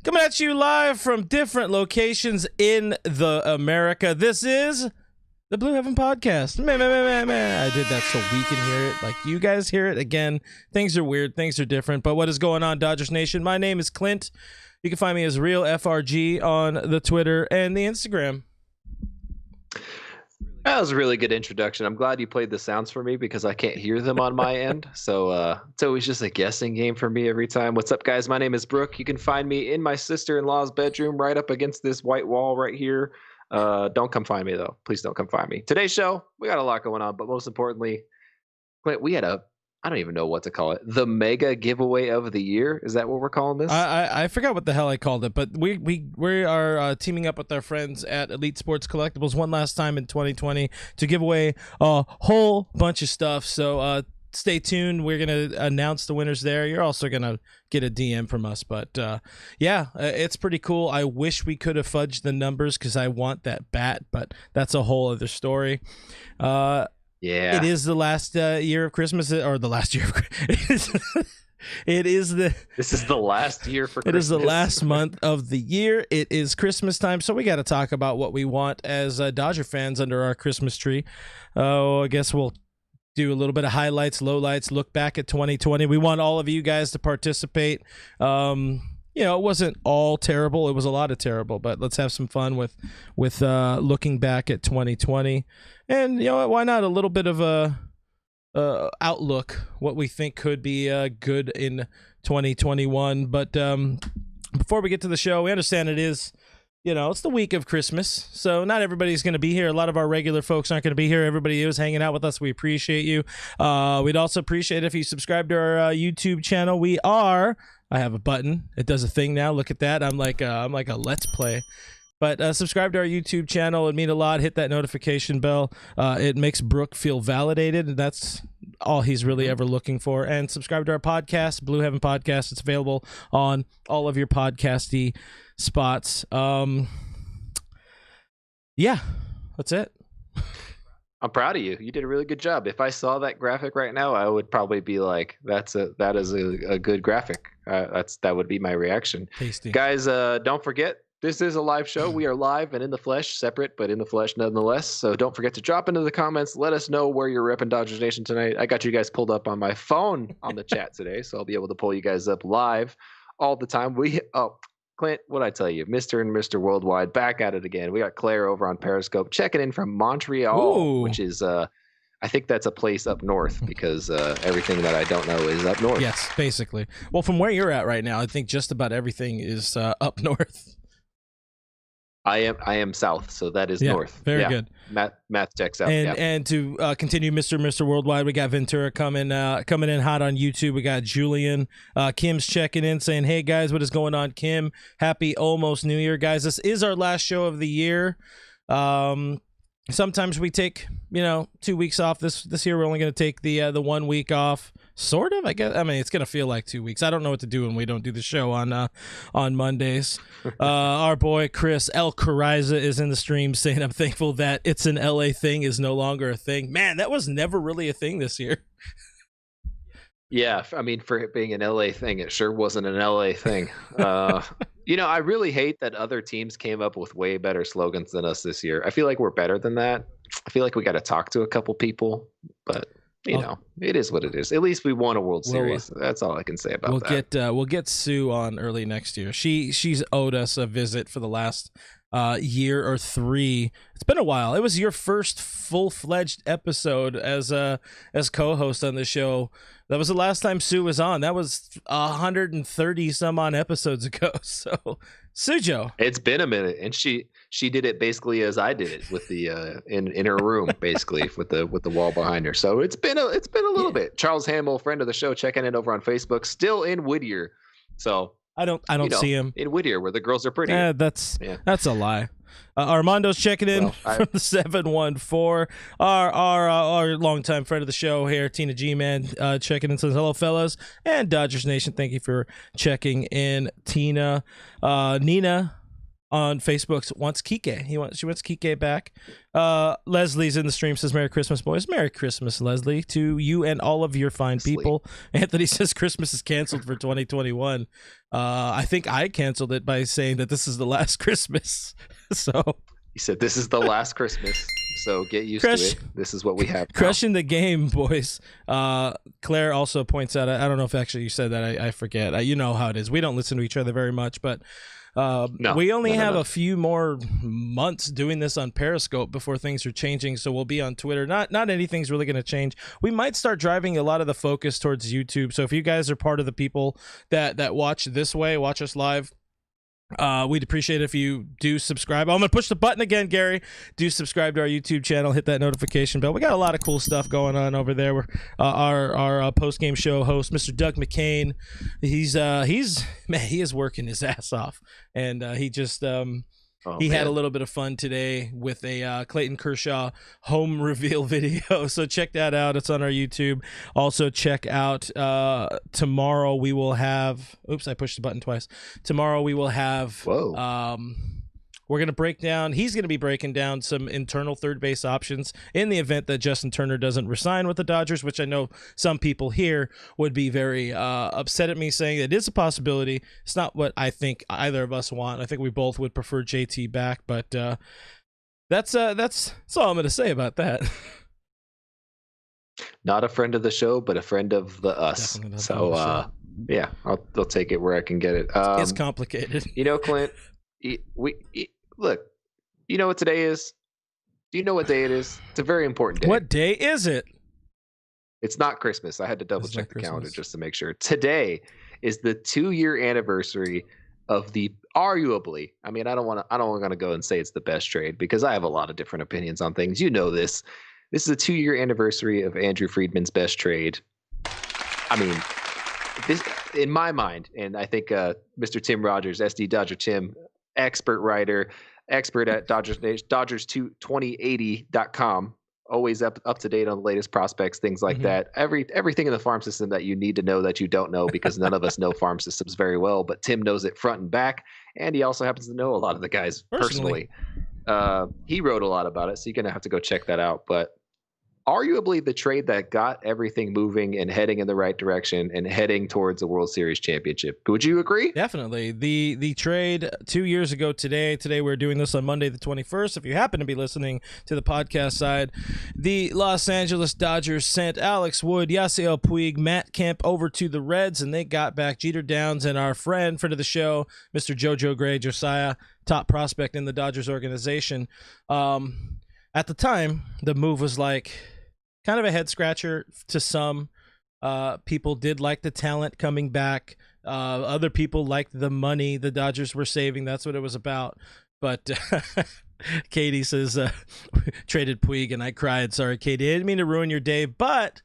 Coming at you live from different locations in the America. This is the Blue Heaven Podcast. I did that so we can hear it, like you guys hear it. Again, things are weird, things are different. But what is going on, Dodgers Nation? My name is Clint. You can find me as Real FRG on the Twitter and the Instagram. That was a really good introduction. I'm glad you played the sounds for me because I can't hear them on my end. So it's always just a guessing game for me every time. What's up, guys? My name is Brooke. You can find me in my sister-in-law's bedroom right up against this white wall right here. Don't come find me, though. Please don't come find me. Today's show, we got a lot going on, but most importantly, Clint, we had I don't even know what to call it. The mega giveaway of the year. Is that what we're calling this? I forgot what the hell I called it, but we are teaming up with our friends at Elite Sports Collectables one last time in 2020 to give away a whole bunch of stuff. So stay tuned. We're going to announce the winners there. You're also going to get a DM from us. But yeah, it's pretty cool. I wish we could have fudged the numbers because I want that bat, but that's a whole other story. Yeah, it is the last year of Christmas, or the last year of This is the last year for Christmas. It is the last month of the year. It is Christmas time, so we got to talk about what we want as Dodger fans under our Christmas tree. I guess we'll do a little bit of highlights, lowlights, look back at 2020. We want all of you guys to participate. It wasn't all terrible. It was a lot of terrible, but let's have some fun with looking back at 2020. And, why not a little bit of a outlook, what we think could be good in 2021. But before we get to the show, we understand it is, it's the week of Christmas, so not everybody's going to be here. A lot of our regular folks aren't going to be here. Everybody is hanging out with us. We appreciate you. We'd also appreciate it if you subscribe to our YouTube channel. I have a button. It does a thing now. Look at that. I'm like a Let's Play. But subscribe to our YouTube channel. It'd mean a lot. Hit that notification bell. It makes Brooke feel validated, and that's all he's really ever looking for. And subscribe to our podcast, Blue Heaven Podcast. It's available on all of your podcasty spots. Yeah, that's it. I'm proud of you. You did a really good job. If I saw that graphic right now, I would probably be like, that is a good graphic. That would be my reaction. Tasty. Guys, don't forget, this is a live show. We are live and in the flesh, separate, but in the flesh nonetheless. So don't forget to drop into the comments. Let us know where you're repping Dodgers Nation tonight. I got you guys pulled up on my phone on the chat today, so I'll be able to pull you guys up live all the time. Clint, what'd I tell you? Mr. and Mr. Worldwide back at it again. We got Claire over on Periscope checking in from Montreal, Ooh. Which is I think that's a place up north because everything that I don't know is up north. Yes, basically. Well, from where you're at right now, I think just about everything is up north. I am south, so that is north. Very good. Math checks out. And to continue, Mr. Worldwide, we got Ventura coming in hot on YouTube. We got Julian. Kim's checking in, saying, "Hey guys, what is going on, Kim? Happy almost New Year, guys. This is our last show of the year. Sometimes we take 2 weeks off. This year we're only going to take the 1 week off. Sort of, I guess. I mean, it's gonna feel like 2 weeks. I don't know what to do when we don't do the show on Mondays. Our boy Chris El Cariza is in the stream saying, "I'm thankful that it's an LA thing is no longer a thing." Man, that was never really a thing this year. Yeah, I mean, for it being an LA thing, it sure wasn't an LA thing. I really hate that other teams came up with way better slogans than us this year. I feel like we're better than that. I feel like we got to talk to a couple people, but. It is what it is. At least we won a World Series. That's all I can say about that. We'll get Sue on early next year. She's owed us a visit for the last year or three. It's been a while. It was your first full-fledged episode as co-host on the show. That was the last time Sue was on. That was 130 some on episodes ago. So, Sujo. It's been a minute, and she did it basically as I did it with the in her room, basically with the wall behind her. So it's been a little bit. Charles Hamill, friend of the show, checking in over on Facebook, still in Whittier. So I don't see him in Whittier where the girls are pretty. That's a lie. Armando's checking in from the 714. Our longtime friend of the show here, Tina G Man, checking in, says hello, fellas, and Dodgers Nation. Thank you for checking in, Tina. Nina on Facebook wants Kike. She wants Kike back. Leslie's in the stream, says Merry Christmas, boys. Merry Christmas, Leslie, to you and all of your fine people. Anthony says Christmas is canceled for 2021. I think I canceled it by saying that this is the last Christmas. So he said this is the last Christmas. So get used to it. This is what we have now. Crushing the game, boys. Claire also points out, I don't know if actually you said that. I forget. You know how it is. We don't listen to each other very much, but we only have a few more months doing this on Periscope before things are changing. So we'll be on Twitter. Not anything's really going to change. We might start driving a lot of the focus towards YouTube. So if you guys are part of the people that watch this way, watch us live, we'd appreciate it if you do subscribe. I'm gonna push the button again, Gary. Do subscribe to our YouTube channel, hit that notification bell. We got a lot of cool stuff going on over there. We're our post-game show host, Mr. Doug McCain, he is working his ass off, and he just had a little bit of fun today with a Clayton Kershaw home reveal video. So check that out. It's on our YouTube. Also check out tomorrow we will have. Oops, I pushed the button twice. Tomorrow we will have. Whoa. We're going to break down. He's going to be breaking down some internal third base options in the event that Justin Turner doesn't resign with the Dodgers, which I know some people here would be very upset at me saying it is a possibility. It's not what I think either of us want. I think we both would prefer JT back, but that's all I'm going to say about that. Not a friend of the show, but a friend of the us. So yeah, I'll take it where I can get it. It's complicated. You know, Clint. Look, you know what today is? Do you know what day it is? It's a very important day. What day is it? It's not Christmas. I had to double check the calendar just to make sure. Today is the 2-year anniversary of the arguably. I mean, I don't want to go and say it's the best trade because I have a lot of different opinions on things. You know this. This is a 2-year anniversary of Andrew Friedman's best trade. I mean, this in my mind, and I think Mr. Tim Rogers, SD Dodger Tim, expert writer, expert at Dodgers2080.com, always up to date on the latest prospects, things like that. Everything in the farm system that you need to know that you don't know, because none of us know farm systems very well, but Tim knows it front and back, and he also happens to know a lot of the guys personally. He wrote a lot about it, so you're gonna have to go check that out. But arguably the trade that got everything moving and heading in the right direction and heading towards a World Series championship. Would you agree? Definitely. The trade 2 years ago today we're doing this on Monday the 21st. If you happen to be listening to the podcast side, the Los Angeles Dodgers sent Alex Wood, Yasiel Puig, Matt Kemp over to the Reds, and they got back Jeter Downs and our friend of the show, Mr. JoJo Gray, Josiah, top prospect in the Dodgers organization. At the time, the move was like kind of a head scratcher to some. People did like the talent coming back. Other people liked the money the Dodgers were saving. That's what it was about. But Katie says, traded Puig, and I cried. Sorry, Katie. I didn't mean to ruin your day. But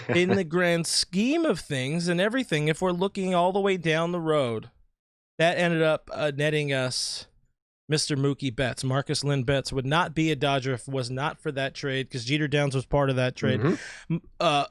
in the grand scheme of things and everything, if we're looking all the way down the road, that ended up netting us Mr. Mookie Betts. Marcus Lynn Betts would not be a Dodger if it was not for that trade, because Jeter Downs was part of that trade.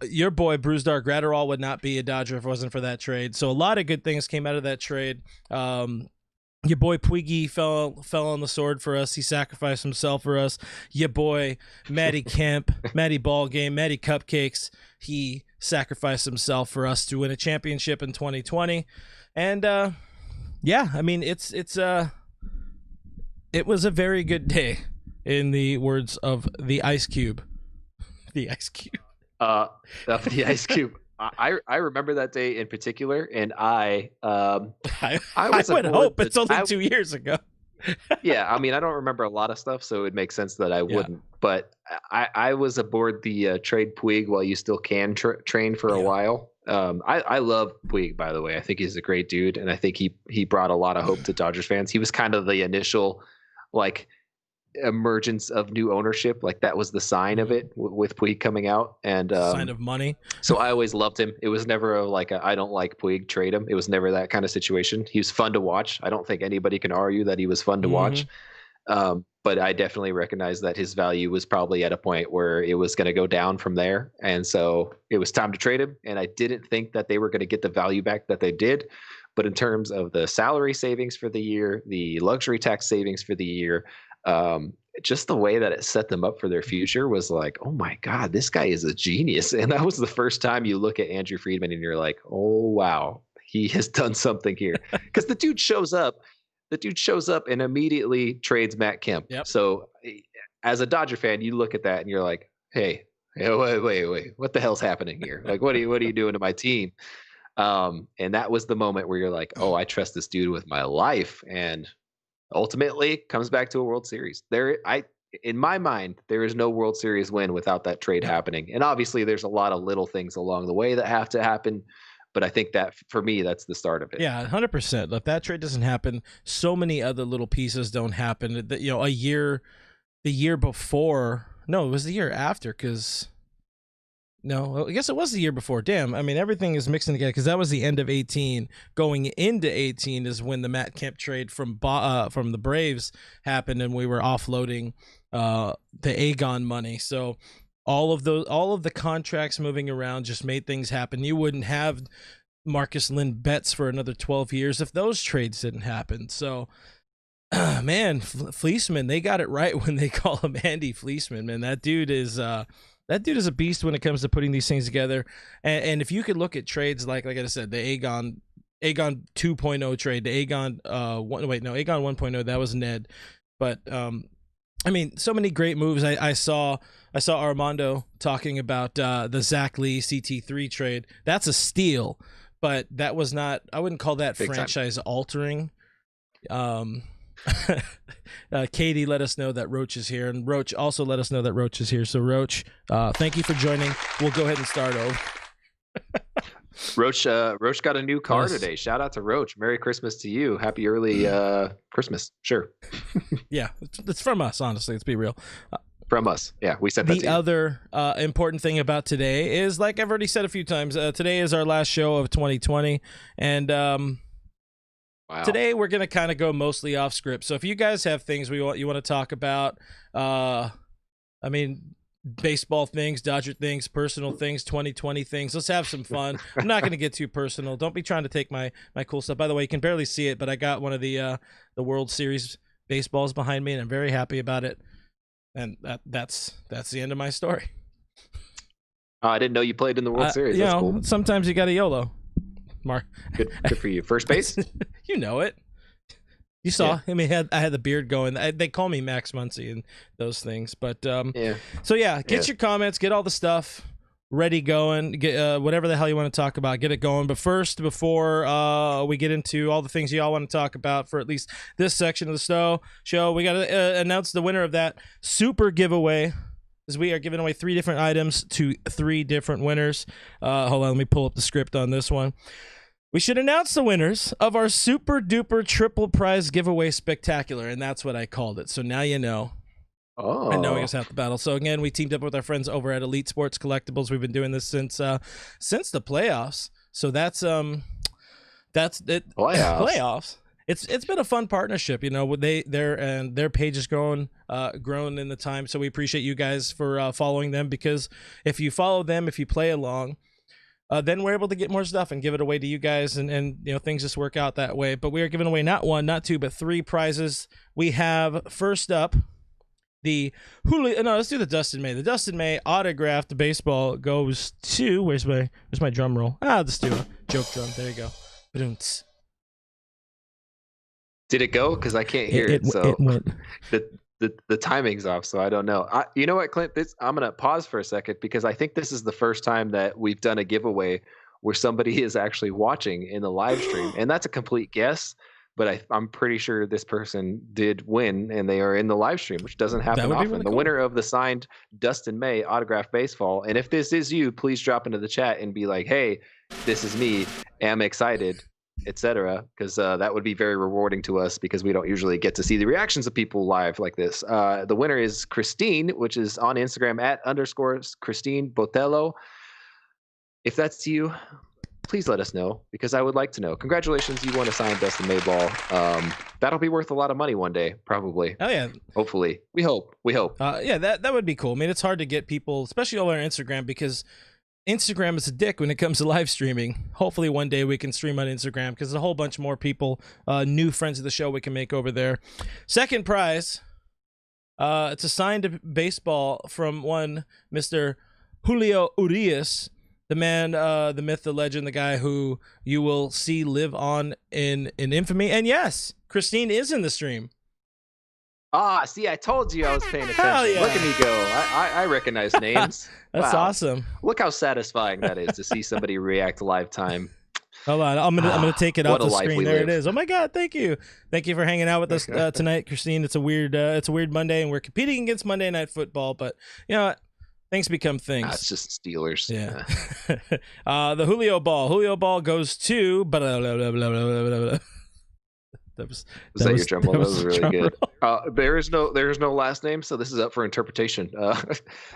Your boy, Brusdar Graterol, would not be a Dodger if it wasn't for that trade. So a lot of good things came out of that trade. Your boy Puigi fell on the sword for us. He sacrificed himself for us. Your boy Matty Kemp, Matty Ballgame, Matty Cupcakes, he sacrificed himself for us to win a championship in 2020. And yeah, I mean, it was a very good day, in the words of the Ice Cube. The Ice Cube. Of the Ice Cube. I remember that day in particular, and I would hope it's only 2 years ago. Yeah, I mean, I don't remember a lot of stuff, so it makes sense that I wouldn't. But I was aboard the trade Puig while you still can train for a while. I love Puig, by the way. I think he's a great dude, and I think he brought a lot of hope to Dodgers fans. He was kind of the initial emergence of new ownership. Like, that was the sign of it with Puig coming out, and sign of money. So I always loved him. It was never I don't like Puig, trade him. It was never that kind of situation. He was fun to watch. I don't think anybody can argue that he was fun to watch. But I definitely recognize that his value was probably at a point where it was going to go down from there. And so it was time to trade him. And I didn't think that they were going to get the value back that they did. but in terms of the salary savings for the year, the luxury tax savings for the year, just the way that it set them up for their future was like, oh my God, this guy is a genius. And that was the first time you look at Andrew Friedman and you're like, oh wow, he has done something here. Because the dude shows up and immediately trades Matt Kemp. Yep. So as a Dodger fan, you look at that and you're like, hey, wait, what the hell's happening here? Like, what are you doing to my team? And that was the moment where you're like, oh, I trust this dude with my life. And ultimately comes back to a World Series. In my mind, there is no World Series win without that trade happening. And obviously there's a lot of little things along the way that have to happen. But I think that for me, that's the start of it. Yeah, 100%. If that trade doesn't happen, so many other little pieces don't happen. You know, the year before, no, it was the year after, because no, I guess it was the year before. Damn, I mean, everything is mixing together, because that was the end of 18. Going into 18 is when the Matt Kemp trade from the Braves happened, and we were offloading the Aegon money. So all of the contracts moving around just made things happen. You wouldn't have Marcus Lynn Betts for another 12 years if those trades didn't happen. So, man, Fleeceman, they got it right when they call him Andy Fleeceman. Man, that dude is a beast when it comes to putting these things together. And if you could look at trades like I said, the Aegon 2.0 trade, the Aegon Aegon 1.0, that was Ned. But I mean, so many great moves. I saw Armando talking about the Zach Lee CT3 trade. That's a steal, but that was not, I wouldn't call that Big franchise altering. Katie let us know that Roach is here, and Roach also let us know that Roach is here. So Roach, thank you for joining. We'll go ahead and start over. Roach got a new car today. Shout out to Roach. Merry Christmas to you. Happy early Christmas. Sure. Yeah, it's from us, honestly. Let's be real. From us. Yeah, we said that to you. The other important thing about today is, like I've already said a few times, today is our last show of 2020, and wow. Today we're going to kind of go mostly off script. So if you guys have things you want to talk about, I mean, baseball things, Dodger things, personal things, 2020 things, let's have some fun. I'm not going to get too personal. Don't be trying to take my cool stuff. By the way, you can barely see it, but I got one of the World Series baseballs behind me, and I'm very happy about it. And that's the end of my story. Oh, I didn't know you played in the World Series. That's cool. Sometimes you got a YOLO. Mark, good for you. First base. You know it. You saw. Yeah. I mean, I had the beard going. They call me Max Muncy and those things. But yeah. So yeah, get your comments, get all the stuff ready going, get whatever the hell you want to talk about, get it going. But first, before we get into all the things y'all want to talk about for at least this section of the show, we got to announce the winner of that super giveaway. As we are giving away 3 different items to 3 different winners. Hold on, let me pull up the script on this one. We should announce the winners of our super duper triple prize giveaway spectacular, and that's what I called it. So now you know. Oh. And knowing is half the battle. So again, we teamed up with our friends over at Elite Sports Collectables. We've been doing this since the playoffs. So that's it. Playoffs. It's been a fun partnership, you know. Their page has grown in the time, so we appreciate you guys for following them, because if you follow them, if you play along, then we're able to get more stuff and give it away to you guys, and you know, things just work out that way. But we are giving away not 1, not 2, but 3 prizes. We have first up the let's do the Dustin May. The Dustin May autographed baseball goes to where's my drum roll? Let's do a joke drum. There you go. Ba-doom-ts. Did it go? Because I can't hear it. So it went. The timing's off, so I don't know. You know what, Clint? I'm going to pause for a second, because I think this is the first time that we've done a giveaway where somebody is actually watching in the live stream. And that's a complete guess, but I'm pretty sure this person did win, and they are in the live stream, which doesn't happen often. Really cool. The winner of the signed Dustin May autographed baseball. And if this is you, please drop into the chat and be like, hey, this is me. Am excited, etc., because that would be very rewarding to us, because we don't usually get to see the reactions of people live like this. The winner is Christine, which is on Instagram at _Christine Botello. If that's you, please let us know, because I would like to know. Congratulations, you won a signed Dustin May ball. That'll be worth a lot of money one day, probably. Oh yeah, hopefully. We hope. Yeah, that would be cool. I mean, it's hard to get people, especially over on Instagram, because Instagram is a dick when it comes to live streaming. Hopefully one day we can stream on Instagram because there's a whole bunch more people, new friends of the show we can make over there. Second prize, it's a signed baseball from one Mr. Julio Urias, the man, the myth, the legend, the guy who you will see live on in infamy. And yes, Christine is in the stream. See, I told you I was paying attention. Yeah. Look at me go. I recognize names. That's Wow. awesome. Look how satisfying that is to see somebody react live time. Hold on, I'm gonna take it off the screen. There live. it is. Oh my God, thank you for hanging out with us tonight, Christine. It's a weird Monday, and we're competing against Monday Night Football, but you know what? Things become things. It's just Steelers. Yeah. The Julio ball goes to. Was that your drum roll? That was really good. There is no last name, so this is up for interpretation.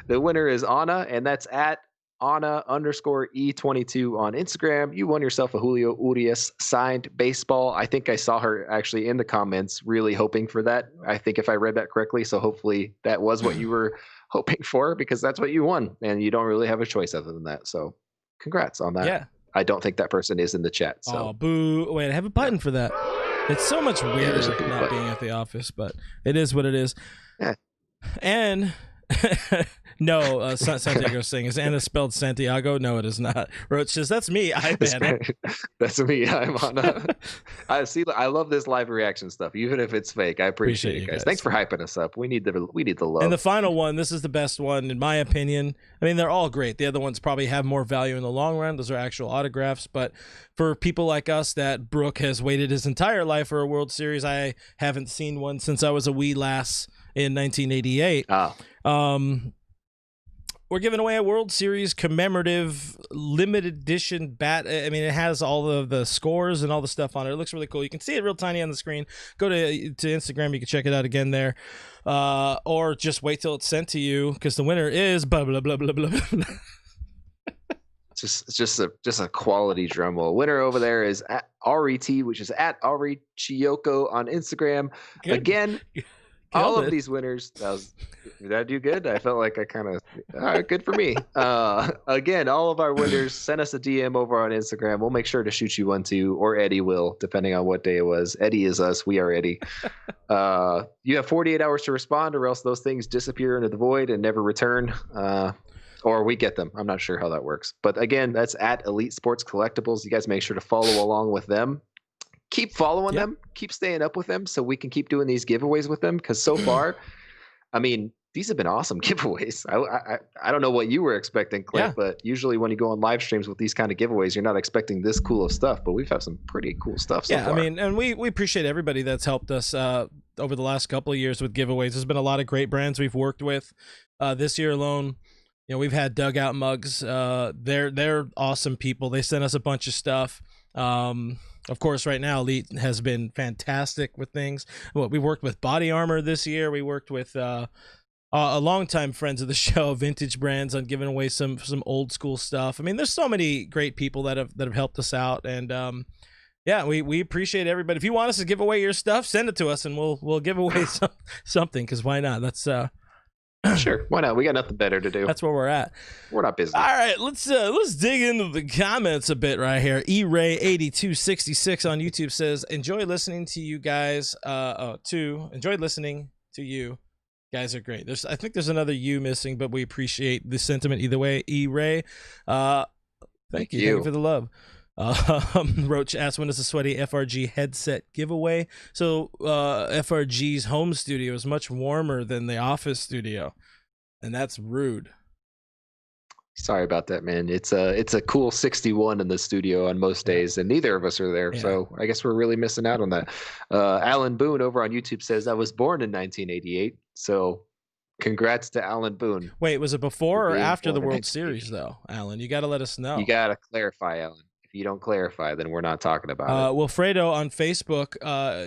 The winner is Anna, and that's at Anna_E22 on Instagram. You won yourself a Julio Urias signed baseball. I think I saw her actually in the comments, really hoping for that. I think if I read that correctly, so hopefully that was what you were hoping for, because that's what you won, and you don't really have a choice other than that. So, congrats on that. Yeah. I don't think that person is in the chat. So. Oh, boo! Wait, I have a button for that. It's so much weirder not being at the office, but it is what it is. Yeah. And no, Santiago's saying, is Anna spelled Santiago? No, it is not. Roach says, that's me. I'm Anna. That's me. I'm Anna. I love this live reaction stuff, even if it's fake. I appreciate you guys. Thanks for hyping us up. We need the love. And the final one, this is the best one, in my opinion. I mean, they're all great. The other ones probably have more value in the long run. Those are actual autographs. But for people like us that Brooke has waited his entire life for a World Series, I haven't seen one since I was a wee lass in 1988. We're giving away a World Series commemorative limited edition bat. I mean, it has all of the scores and all the stuff on it. It looks really cool. You can see it real tiny on the screen. Go to Instagram. You can check it out again there. Or just wait till it's sent to you, because the winner is blah, blah, blah, blah, blah, blah. It's just a quality drum roll. Winner over there is at RET, which is at Ari Chiyoko on Instagram. Good. Again, all of these winners. Did I do good? I felt like I kind of good for me. Again, all of our winners, send us a DM over on Instagram. We'll make sure to shoot you one too, or Eddie will, depending on what day it was. Eddie is us. We are Eddie. You have 48 hours to respond, or else those things disappear into the void and never return. Or we get them. I'm not sure how that works. But again, that's at Elite Sports Collectables. You guys make sure to follow along with them. Keep following them. Keep staying up with them so we can keep doing these giveaways with them. Because so far, I mean, these have been awesome giveaways. I don't know what you were expecting, Clint, but usually when you go on live streams with these kind of giveaways, you're not expecting this cool of stuff. But we've had some pretty cool stuff so far. I mean, and we appreciate everybody that's helped us over the last couple of years with giveaways. There's been a lot of great brands we've worked with this year alone. You know, we've had Dugout Mugs. They're awesome people. They sent us a bunch of stuff. Of course, right now, Elite has been fantastic with things. We worked with Body Armor this year. We worked with a longtime friends of the show, Vintage Brands, on giving away some old school stuff. I mean, there's so many great people that have helped us out, and we appreciate everybody. If you want us to give away your stuff, send it to us, and we'll give away something. Because why not? That's sure, why not? We got nothing better to do. That's where we're at. We're not busy. All right, let's dig into the comments a bit right here. eRay8266 on YouTube says, enjoy listening to you guys. Enjoyed listening to you. Guys are great. I think there's another U missing, but we appreciate the sentiment either way. eRay, thank you for the love. Roach asked, when is the sweaty FRG headset giveaway? So FRG's home studio is much warmer than the office studio, and that's rude. Sorry about that, man. It's a cool 61 in the studio on most days, and neither of us are there. So I guess we're really missing out on that. Alan Boone over on YouTube says, I was born in 1988. So congrats to Alan Boone. Wait, was it before or after the World Series, though, Alan? You got to let us know. You got to clarify, Alan. If you don't clarify, then we're not talking about it. Wilfredo on Facebook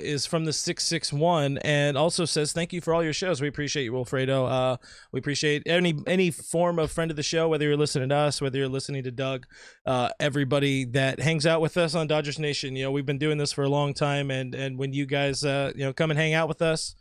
is from the 661 and also says, thank you for all your shows. We appreciate you, Wilfredo. We appreciate any form of friend of the show, whether you're listening to us, whether you're listening to Doug, everybody that hangs out with us on Dodgers Nation. You know, we've been doing this for a long time, and when you guys come and hang out with us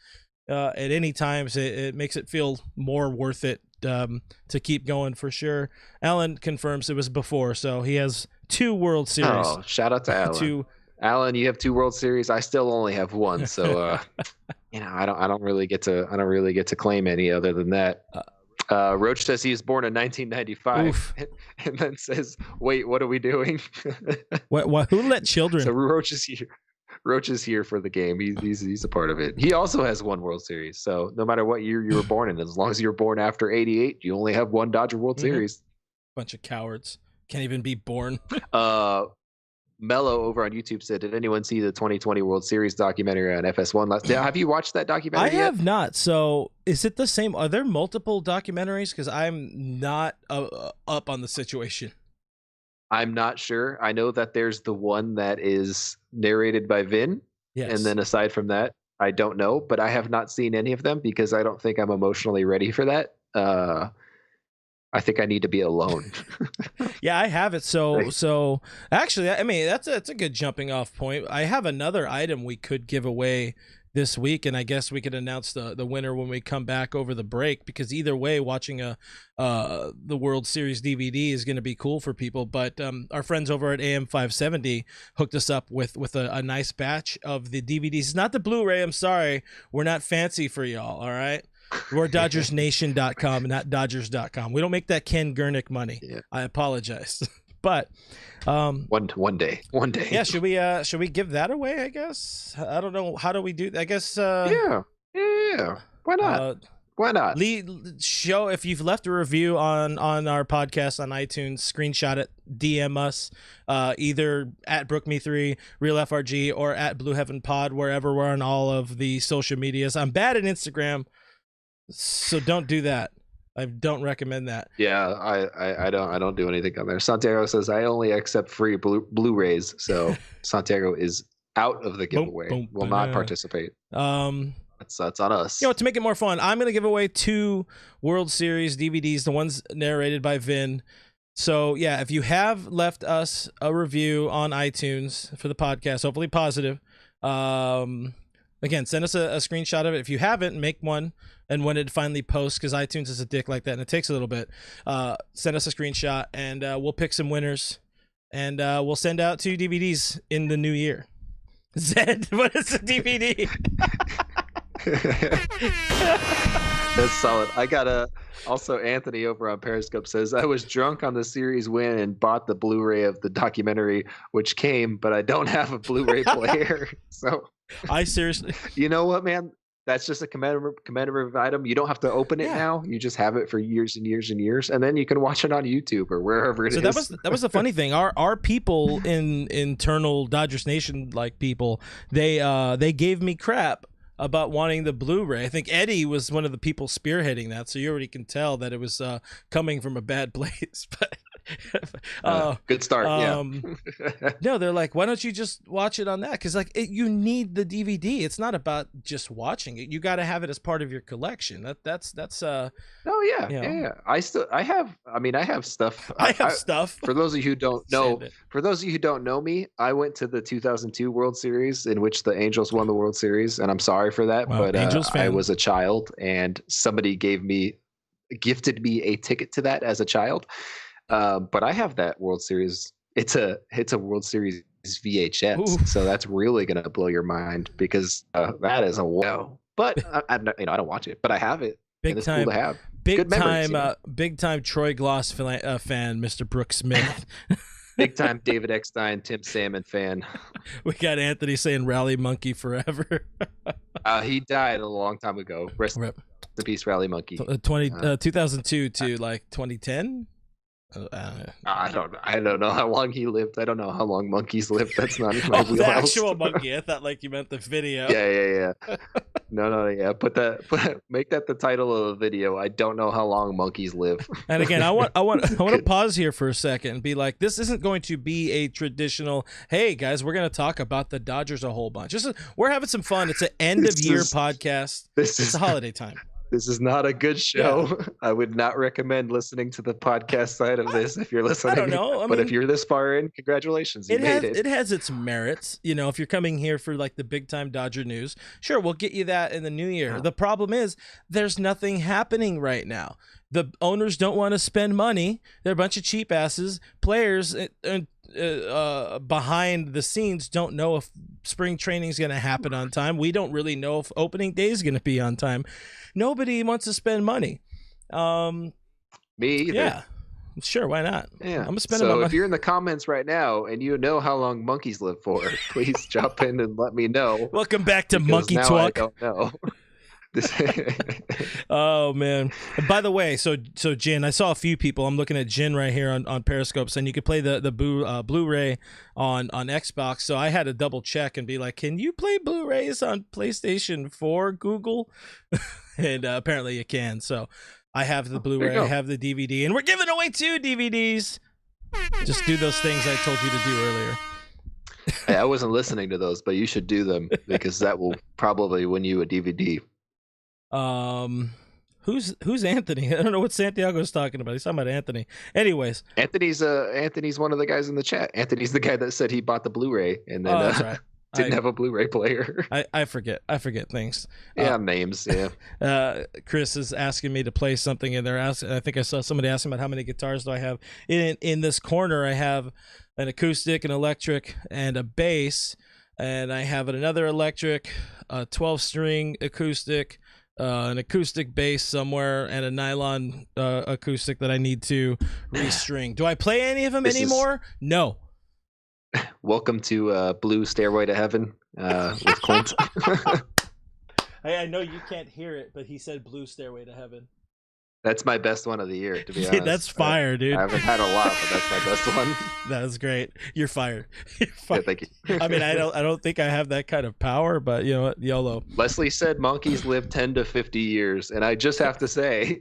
at any times, it makes it feel more worth it to keep going for sure. Alan confirms it was before, so he has 2 World Series. Oh, shout out to Alan. Alan, you have 2 World Series. I still only have 1, so I don't really get to claim any other than that. Roach says he was born in 1995, and then says, "Wait, what are we doing?" What? Who let children? So Roach is here. Roach is here for the game. He's a part of it. He also has 1 World Series. So no matter what year you were born in, as long as you were born after '88, you only have 1 Dodger World Series. Bunch of cowards. Can't even be born. Mello over on YouTube said, "Did anyone see the 2020 World Series documentary on FS1 have you watched that documentary I have not. So is it the same? Are there multiple documentaries? Because I'm not up on the situation. I'm not sure. I know that there's the one that is narrated by Vin. Yes. And then aside from that, I don't know. But I have not seen any of them because I don't think I'm emotionally ready for that. I think I need to be alone. Yeah, I have it. So actually, I mean, that's a good jumping off point. I have another item we could give away this week, and I guess we could announce the winner when we come back over the break, because either way, watching the World Series DVD is going to be cool for people. But our friends over at AM 570 hooked us up with a nice batch of the DVDs. It's not the Blu-ray. I'm sorry, we're not fancy for y'all. All right. We're DodgersNation.com and not Dodgers.com. We don't make that Ken Gurnick money. Yeah. I apologize. But one day. Yeah, should we give that away, I guess? I don't know. How do we do that? I guess Yeah. Why not? Why not? Show if you've left a review on our podcast on iTunes, screenshot it, DM us, either at BrookMe3, RealFRG, or at Blue Heaven Pod, wherever we're on all of the social medias. I'm bad at Instagram, so don't do that. I don't recommend that. Yeah, I don't do anything on there. Santiago says I only accept free Blu-rays, so Santiago is out of the giveaway. Will not participate. That's on us. To make it more fun, I'm gonna give away 2 World Series DVDs, the ones narrated by Vin. So yeah, if you have left us a review on iTunes for the podcast, hopefully positive, again, send us a screenshot of it. If you haven't, make one, and when it finally posts, because iTunes is a dick like that and it takes a little bit, send us a screenshot, and we'll pick some winners, and we'll send out 2 DVDs in the new year. Zed, what is a DVD? That's solid. I got also Anthony over on Periscope says, I was drunk on the series win and bought the Blu-ray of the documentary, which came, but I don't have a Blu-ray player. So I seriously, you know what, man? That's just a commemorative item. You don't have to open it now. You just have it for years and years and years, and then you can watch it on YouTube or wherever it is. So that was the funny thing. Our people in internal Dodgers Nation people, they gave me crap about wanting the Blu-ray. I think Eddie was one of the people spearheading that, so you already can tell that it was coming from a bad place. But good start. No, they're like, why don't you just watch it on that? Because you need the DVD. It's not about just watching it. You got to have it as part of your collection. That's oh yeah. I have stuff. I have stuff. For those of you who don't know, me, I went to the 2002 World Series in which the Angels won the World Series, and I'm sorry for that, but I was a child, and somebody gifted me a ticket to that as a child. But I have that World Series. It's a World Series VHS. Ooh. So that's really going to blow your mind, because that is a wow. But I don't watch it, but I have it. Big time. Cool to have. Big time Troy Gloss fan, Mr. Brooks Smith. Big time David Eckstein, Tim Salmon fan. We got Anthony saying Rally Monkey forever. He died a long time ago. Rest in peace, Rally Monkey. 2002 to 2010. I don't know how long he lived. I don't know how long monkeys live. That's not in my wheelhouse. The actual monkey. I thought you meant the video. Yeah. No, yeah. Make that the title of the video. I don't know how long monkeys live. And again, I want to pause here for a second and be like, this isn't going to be a traditional, hey guys, we're going to talk about the Dodgers a whole bunch. We're having some fun. It's an end of year podcast. It's a holiday time. This is not a good show. Yeah. I would not recommend listening to the podcast side of this if you're listening. I don't know. But if you're this far in, congratulations. You made it. It has its merits. You know, if you're coming here for like the big time Dodger news, sure, we'll get you that in the new year. Yeah. The problem is there's nothing happening right now. The owners don't want to spend money. They're a bunch of cheap asses. Players behind the scenes don't know if spring training is going to happen on time. We don't really know if opening day is going to be on time. Nobody wants to spend money. Me either. Yeah, sure. Why not? Yeah. I'm gonna spend. So if you're in the comments right now and you know how long monkeys live for, please jump in and let me know. Welcome back to Monkey now Talk. I don't know. Oh man! And by the way, so Jin, I saw a few people. I'm looking at Jin right here on Periscope, saying you could play the Blu-ray on Xbox. So I had to double check and be like, can you play Blu-rays on PlayStation 4, Google? And apparently you can. So I have the Blu-ray, I have the DVD, and we're giving away 2 DVDs. Just do those things I told you to do earlier. Hey, I wasn't listening to those, but you should do them because that will probably win you a DVD. Who's Anthony? I don't know what Santiago's talking about. He's talking about Anthony. Anyways, Anthony's one of the guys in the chat. Anthony's the guy that said he bought the Blu-ray and then that's right. didn't have a Blu-ray player. I forget things. Yeah, names. Yeah. Chris is asking me to play something in there. I think I saw somebody asking about how many guitars do I have. In this corner, I have an acoustic, an electric, and a bass, and I have another electric, a 12-string acoustic, an acoustic bass somewhere, and a nylon acoustic that I need to restring. Do I play any of them anymore? No. Welcome to Blue Stairway to Heaven with Clint. I know you can't hear it, but he said Blue Stairway to Heaven. That's my best one of the year, to be honest. That's fire, dude. I haven't had a lot, but that's my best one. That was great. You're fired. You're fired. Yeah, thank you. I mean, I don't think I have that kind of power, but you know what? YOLO. Leslie said monkeys live 10 to 50 years, and I just have to say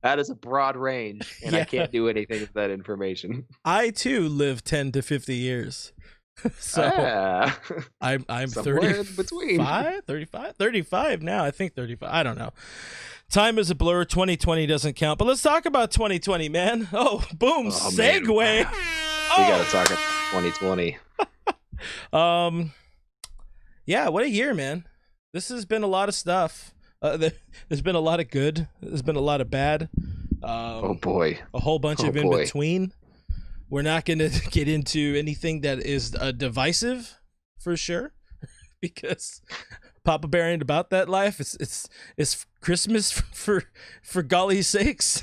that is a broad range, and I can't do anything with that information. I too live 10 to 50 years. So I'm 35 now. I think 35. I don't know. Time is a blur. 2020 doesn't count. But let's talk about 2020, man. Oh, boom, segue. We got to talk about 2020. Yeah, what a year, man. This has been a lot of stuff. There's been a lot of good. There's been a lot of bad. Oh boy. A whole bunch of in between. We're not going to get into anything that is divisive, for sure, because Papa Bear ain't about that life. It's Christmas for golly's sakes.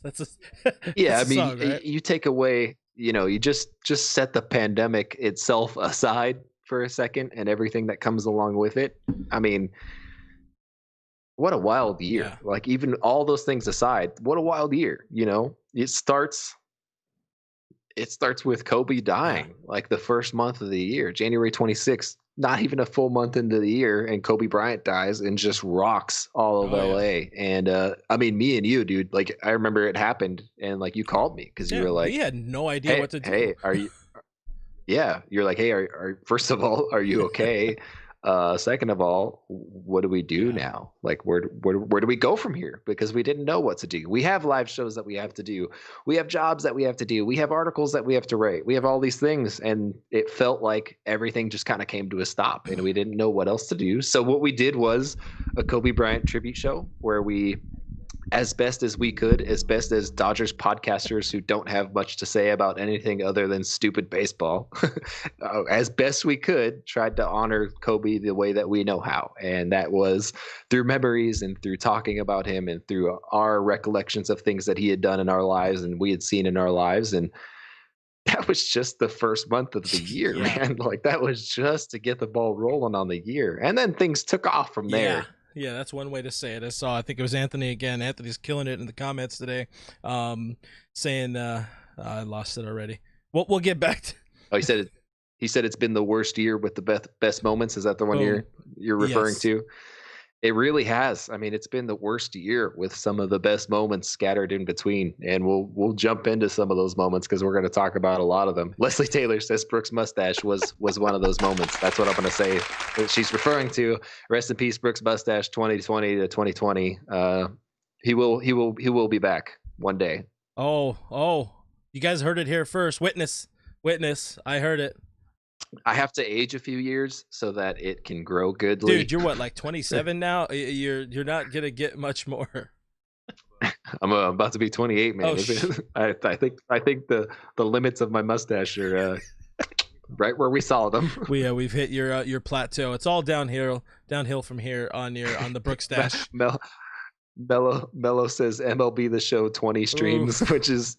That's yeah. That's I mean, song, right? You take away, you just set the pandemic itself aside for a second and everything that comes along with it. I mean, what a wild year. Yeah. Like even all those things aside, what a wild year. It starts with Kobe dying, like the first month of the year, January 26th, not even a full month into the year, and Kobe Bryant dies and just rocks all of LA. Yeah. And I mean, me and you, dude, like I remember it happened, and like you called me because you were like, we had no idea what to do. Hey, are you? Yeah, you're like, hey, first of all, are you okay? Second of all, what do we do now? Like, where do we go from here? Because we didn't know what to do. We have live shows that we have to do. We have jobs that we have to do. We have articles that we have to write. We have all these things. And it felt like everything just kind of came to a stop and we didn't know what else to do. So what we did was a Kobe Bryant tribute show where we, as best as we could, as best as Dodgers podcasters who don't have much to say about anything other than stupid baseball, as best we could, tried to honor Kobe the way that we know how. And that was through memories and through talking about him and through our recollections of things that he had done in our lives and we had seen in our lives. And that was just the first month of the year, man. Like that was just to get the ball rolling on the year. And then things took off from there. Yeah, that's one way to say it. I think it was Anthony again. Anthony's killing it in the comments today, saying I lost it already. We'll get back to. Oh, he said it's been the worst year with the best moments. Is that the one you're referring to? It really has. I mean, it's been the worst year with some of the best moments scattered in between, and we'll jump into some of those moments because we're going to talk about a lot of them. Leslie Taylor says Brooks' mustache was one of those moments. That's what I'm going to say that she's referring to. Rest in peace, Brooks' mustache, 2020 to 2020. He will be back one day. Oh, you guys heard it here first. Witness. I heard it. I have to age a few years so that it can grow goodly. Dude, you're what, like 27 now? You're not gonna get much more. I'm about to be 28, man. I think the limits of my mustache are right where we saw them. We've hit your plateau. It's all downhill from here on the Brooks stash. Mello says MLB The Show 20 streams, which is,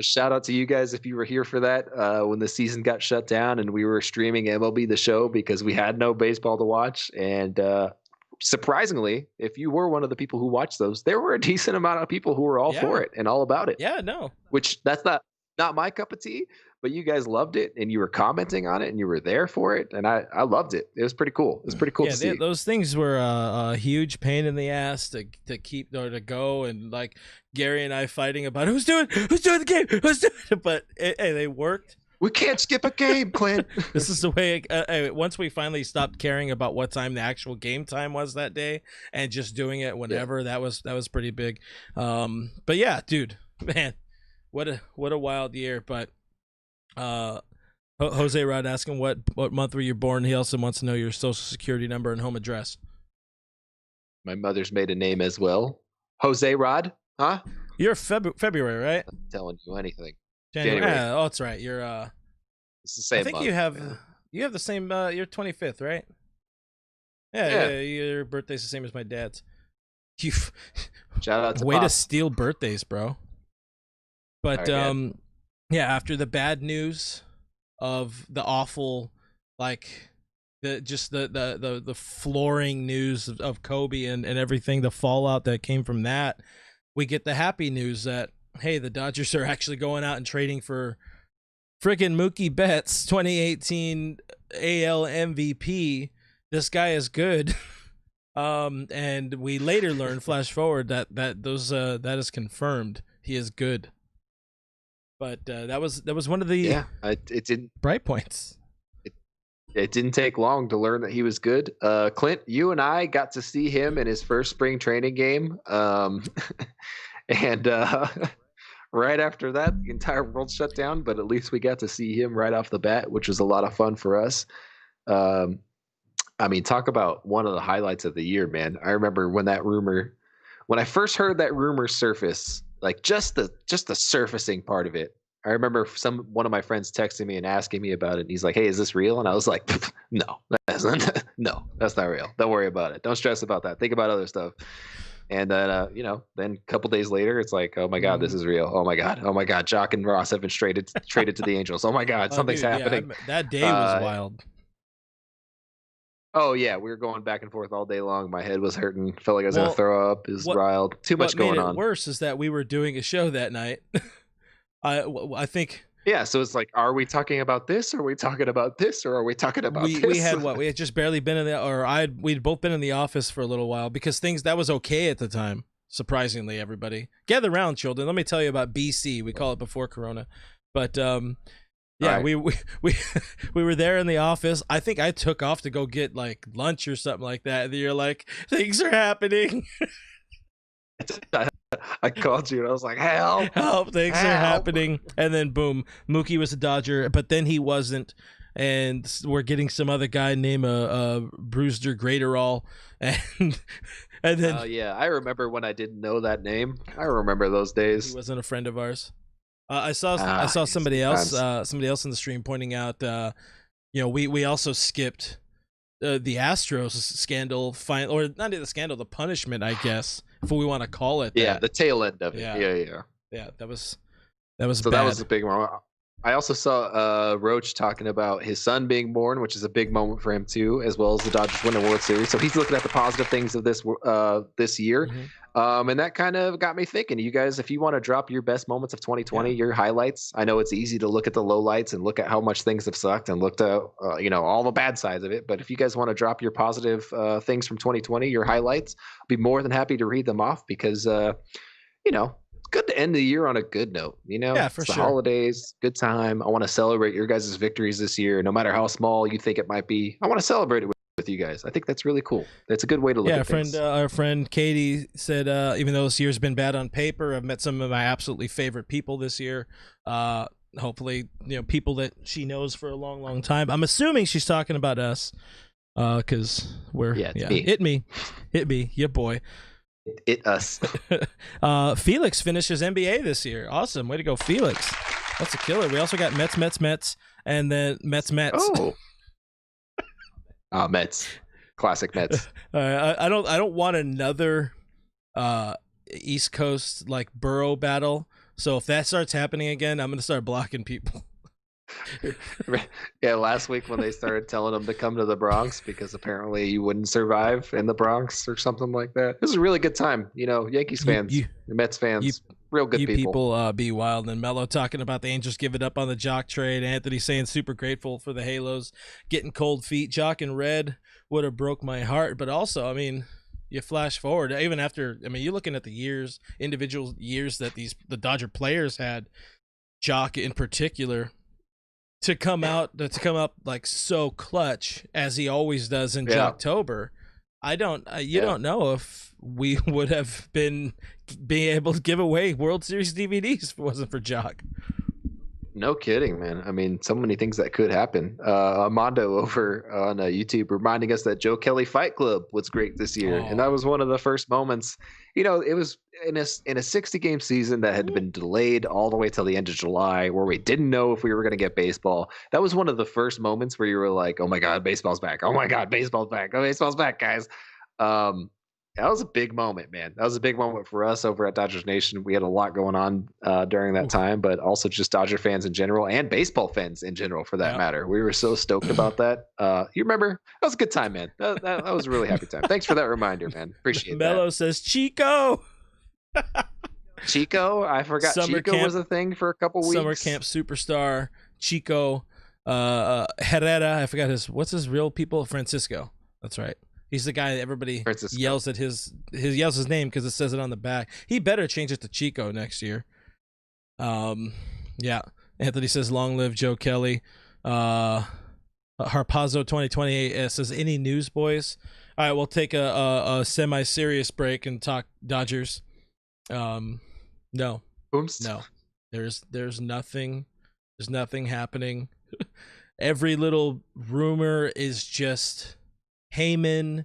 shout out to you guys if you were here for that when the season got shut down and we were streaming MLB The Show because we had no baseball to watch. And surprisingly, if you were one of the people who watched those, there were a decent amount of people who were all for it and all about it. Yeah, no. Which that's not my cup of tea, but you guys loved it and you were commenting on it and you were there for it. And I loved it. It was pretty cool. It was pretty cool to see. Those things were a huge pain in the ass to keep or to go, and like Gary and I fighting about who's doing the game, but hey, they worked. We can't skip a game, Clint. This is the way. Once we finally stopped caring about what time the actual game time was that day and just doing it whenever, that was pretty big. But yeah, dude, man, what a wild year. But Jose Rod asking what month were you born? He also wants to know your social security number and home address. My mother's maiden name as well. Jose Rod, huh? You're February, right? I'm telling you anything. January. Yeah, oh, that's right. You're it's the same. I think month, you have the same. You're 25th, right? Yeah. Your birthday's the same as my dad's. Shout out to way Pop. to steal birthdays, bro. But right, yeah, after the bad news of the awful, like the flooring news of Kobe and everything, the fallout that came from that, we get the happy news that, hey, the Dodgers are actually going out and trading for freaking Mookie Betts, 2018 AL MVP. This guy is good. And we later learned, flash forward, that is confirmed. He is good. But that was one of the it didn't bright points. It didn't take long to learn that he was good. Clint, you and I got to see him in his first spring training game. And right after that, the entire world shut down, but at least we got to see him right off the bat, which was a lot of fun for us. I mean, talk about one of the highlights of the year, man. I remember when I first heard that rumor surface, like just the surfacing part of it. I remember one of my friends texting me and asking me about it. And he's like, "Hey, is this real?" And I was like, "No, that's not real. Don't worry about it. Don't stress about that. Think about other stuff." And then, then a couple days later, it's like, "Oh my God, this is real. Oh my God, Jock and Ross have been traded to the Angels. Oh my God, something's happening." Yeah, that day was wild. Oh yeah, we were going back and forth all day long. My head was hurting. Felt like I was gonna throw up. It was wild. Too much going on. What made it worse is that we were doing a show that night. I think. Yeah, so it's like, are we talking about this? Or are we talking about this? Or are we talking about this? We had we had just barely been we'd both been in the office for a little while because that was okay at the time. Surprisingly, everybody gather around, children. Let me tell you about BC. We call it before Corona, but yeah, right. we were there in the office. I think I took off to go get like lunch or something like that. And you're like, things are happening. I called you and I was like, help, things are happening. And then boom, Mookie was a Dodger, but then he wasn't. And we're getting some other guy named Brewster Graterol. And then yeah, I remember when I didn't know that name. I remember those days. He wasn't a friend of ours. I saw somebody else in the stream pointing out we also skipped the Astros scandal, or not the scandal, the punishment, I guess, if we want to call it that. Yeah, the tail end of it. Yeah. That was so bad. That was a big one. I also saw Roach talking about his son being born, which is a big moment for him too, as well as the Dodgers winning the World Series. So he's looking at the positive things of this year, Mm-hmm. and that kind of got me thinking. You guys, if you want to drop your best moments of 2020, Yeah. your highlights. I know it's easy to look at the lowlights and look at how much things have sucked and looked at all the bad sides of it. But if you guys want to drop your positive things from 2020, your highlights, I'll be more than happy to read them off because it's good to end the year on a good note. Yeah, for It's the sure. holidays, good time. I want to celebrate your guys' victories this year, no matter how small you think it might be. I want to celebrate it with you guys. I think that's really cool. That's a good way to look Yeah, at things. our friend Katie said, even though this year's been bad on paper, I've met some of my absolutely favorite people this year. Hopefully, people that she knows for a long, long time. I'm assuming she's talking about us, because we're me. hit me, your boy. Us. Felix finishes NBA this year. Awesome, way to go, Felix. That's a killer. We also got Mets, and then Mets. Mets. Classic Mets. I don't want another East Coast like borough battle. So if that starts happening again, I'm gonna start blocking people. Yeah, last week when they started telling them to come to the Bronx because apparently you wouldn't survive in the Bronx or something like that. This is a really good time. Yankees fans, Mets fans, real good people. Be wild. And Mello talking about the Angels giving up on the Jock trade. Anthony saying super grateful for the Halos getting cold feet. Jock and Red would have broke my heart. But also, I mean, you flash forward even after. I mean, you're looking at the individual years that the Dodger players had. Jock in particular. To come up like so clutch as he always does in Jocktober, I don't know if we would have being able to give away World Series DVDs if it wasn't for Jock. No kidding, man. I mean, so many things that could happen. Armando over on YouTube reminding us that Joe Kelly Fight Club was great this year, and that was one of the first moments. It was in a 60-game season that had been delayed all the way till the end of July, where we didn't know if we were going to get baseball. That was one of the first moments where you were like, "Oh my God, baseball's back! Oh my God, baseball's back! Oh, baseball's back, guys!" That was a big moment, man. That was a big moment for us over at Dodgers Nation. We had a lot going on during that time, but also just Dodger fans in general and baseball fans in general, for that matter. We were so stoked about that. You remember? That was a good time, man. That was a really happy time. Thanks for that reminder, man. Appreciate that. Mello says Chico. Chico? I forgot Chico was a thing for a couple weeks. Summer camp superstar Chico Herrera. I forgot what's his real people? Francisco. That's right. He's the guy that everybody yells at his name because it says it on the back. He better change it to Chico next year. Yeah. Anthony says, "Long live Joe Kelly." Harpazo 2028 says, "Any news, boys?" All right, we'll take a semi-serious break and talk Dodgers. No. Oops. No. There's nothing. There's nothing happening. Every little rumor is just Heyman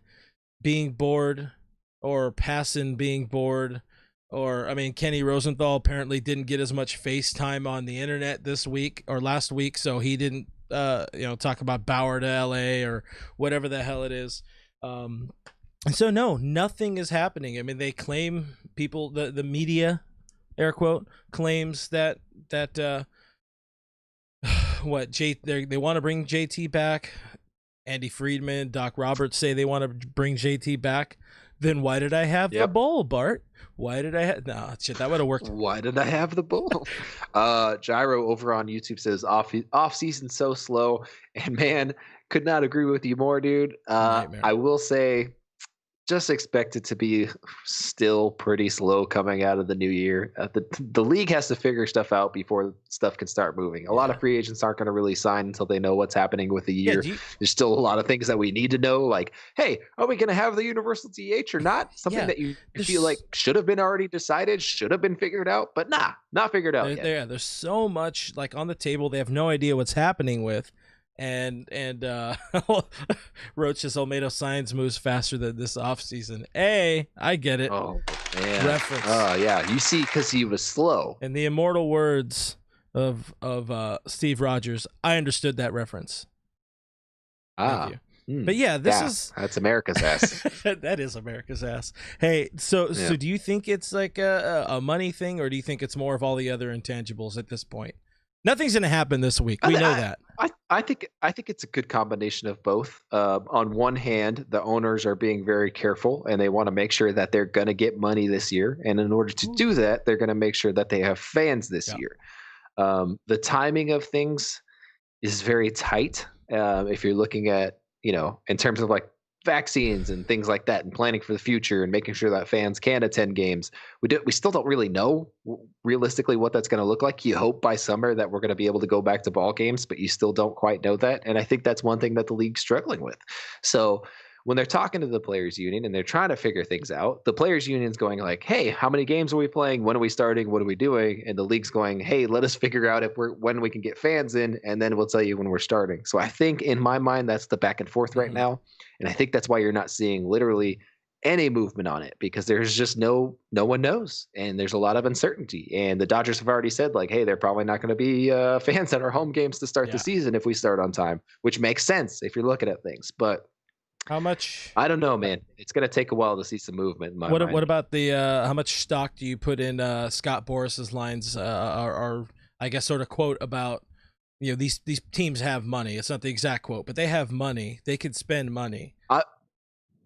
being bored or Passan being bored, or Kenny Rosenthal apparently didn't get as much FaceTime on the internet this week or last week, so he didn't talk about Bauer to LA or whatever the hell it is. And so no, nothing is happening. I mean, they claim the media, air quote, claims that they want to bring JT back. Andy Friedman, Doc Roberts say they want to bring JT back. Then why did I have the bull, Bart? Why did I have... No, shit, that would have worked. Why did I have the bull? Gyro over on YouTube says off season so slow, and man, could not agree with you more, dude. I will say, just expect it to be still pretty slow coming out of the new year. The league has to figure stuff out before stuff can start moving. A lot of free agents aren't going to really sign until they know what's happening with the year. There's still a lot of things that we need to know, like, hey, are we going to have the universal DH or not? Something that you feel like should have been already decided, should have been figured out, but not figured out yet. There's so much like on the table they have no idea what's happening with. And Roach says Olmedo Signs moves faster than this offseason. Hey, I get it. Oh, man. Reference. Oh, yeah. You see, because he was slow. In the immortal words of Steve Rogers, I understood that reference. Thank you. But yeah, that's America's ass. That is America's ass. Hey, so do you think it's like a money thing, or do you think it's more of all the other intangibles at this point? Nothing's going to happen this week. We know that. I think it's a good combination of both. On one hand, the owners are being very careful and they want to make sure that they're going to get money this year. And in order to do that, they're going to make sure that they have fans this year. The timing of things is very tight. If you're looking at, in terms of like vaccines and things like that and planning for the future and making sure that fans can attend games, we still don't really know realistically what that's going to look like. You hope by summer that we're going to be able to go back to ball games, but you still don't quite know that. And I think that's one thing that the league's struggling with. So when they're talking to the players union and they're trying to figure things out, the players union's going like, hey, how many games are we playing? When are we starting? What are we doing? And the league's going, hey, let us figure out when we can get fans in, and then we'll tell you when we're starting. So I think in my mind, that's the back and forth right now. And I think that's why you're not seeing literally any movement on it, because there's just no one knows. And there's a lot of uncertainty. And the Dodgers have already said like, hey, they're probably not going to be fans at our home games to start the season if we start on time, which makes sense if you're looking at things. But how much? I don't know, man. It's going to take a while to see some movement in my mind. What about the how much stock do you put in Scott Boris's lines or I guess sort of quote about, these teams have money. It's not the exact quote, but they have money. They could spend money.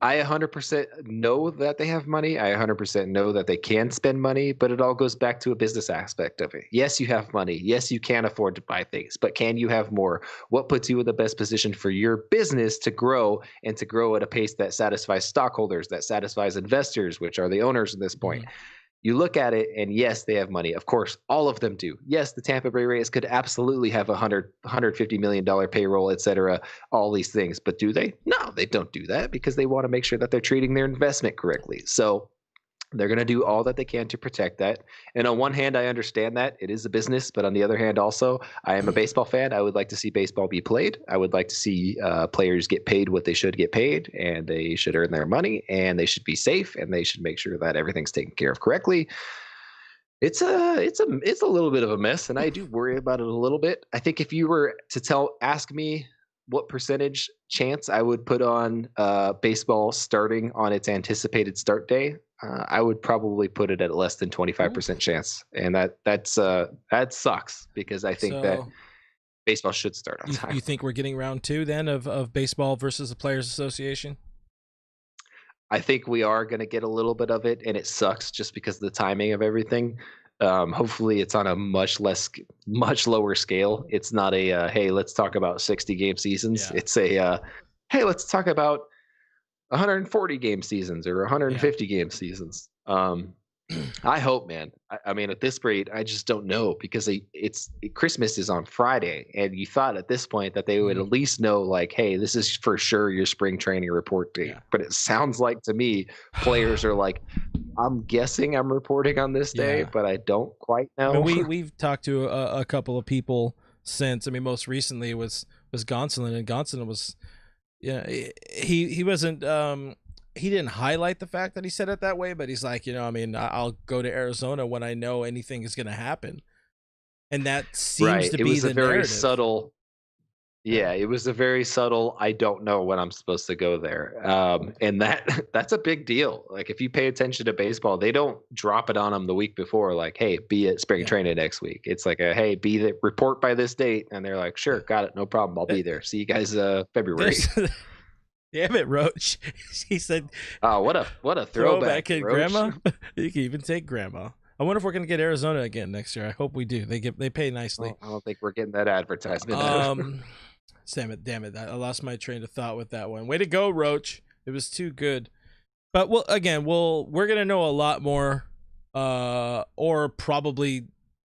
I 100% know that they have money. I 100% know that they can spend money, but it all goes back to a business aspect of it. Yes, you have money. Yes, you can afford to buy things, but can you have more? What puts you in the best position for your business to grow, and to grow at a pace that satisfies stockholders, that satisfies investors, which are the owners at this point? You look at it and yes, they have money. Of course, all of them do. Yes, the Tampa Bay Rays could absolutely have $150 million payroll, et cetera, all these things. But do they? No, they don't do that because they want to make sure that they're treating their investment correctly. So they're going to do all that they can to protect that. And on one hand, I understand that it is a business, but on the other hand, also, I am a baseball fan. I would like to see baseball be played. I would like to see players get paid what they should get paid, and they should earn their money, and they should be safe, and they should make sure that everything's taken care of correctly. It's a little bit of a mess, and I do worry about it a little bit. I think if you were to ask me what percentage chance I would put on baseball starting on its anticipated start day, I would probably put it at less than 25% chance, and that sucks because I think that baseball should start on time. You think we're getting round 2 then of baseball versus the Players Association? I think we are going to get a little bit of it, and it sucks just because of the timing of everything. Hopefully it's on a much lower scale. It's not a hey, let's talk about 60 game seasons. It's a hey, let's talk about 140 game seasons or 150 game seasons. I hope, man. I mean, at this rate, I just don't know, because Christmas is on Friday, and you thought at this point that they would at least know, like, hey, this is for sure your spring training report date. But it sounds like to me, players are like, I'm guessing I'm reporting on this day, but I don't quite know. I mean, we've talked to a couple of people since. I mean, most recently was Gonsolin, and Gonsolin was, he wasn't. He didn't highlight the fact that he said it that way, but he's like, I mean, I'll go to Arizona when I know anything is going to happen. And that seems to be the very narrative. Subtle. Yeah, it was a very subtle, I don't know when I'm supposed to go there. And that's a big deal. Like, if you pay attention to baseball, they don't drop it on them the week before, like, hey, be at spring training next week. It's like hey, report by this date. And they're like, sure, got it, no problem, I'll be there. See you guys February. Damn it, Roach. He said, oh, what a throwback kid, Grandma. You can even take Grandma. I wonder if we're going to get Arizona again next year. I hope we do. They pay nicely. I don't think we're getting that advertisement. Damn it. I lost my train of thought with that one. Way to go, Roach. It was too good. But we're going to know a lot more, or probably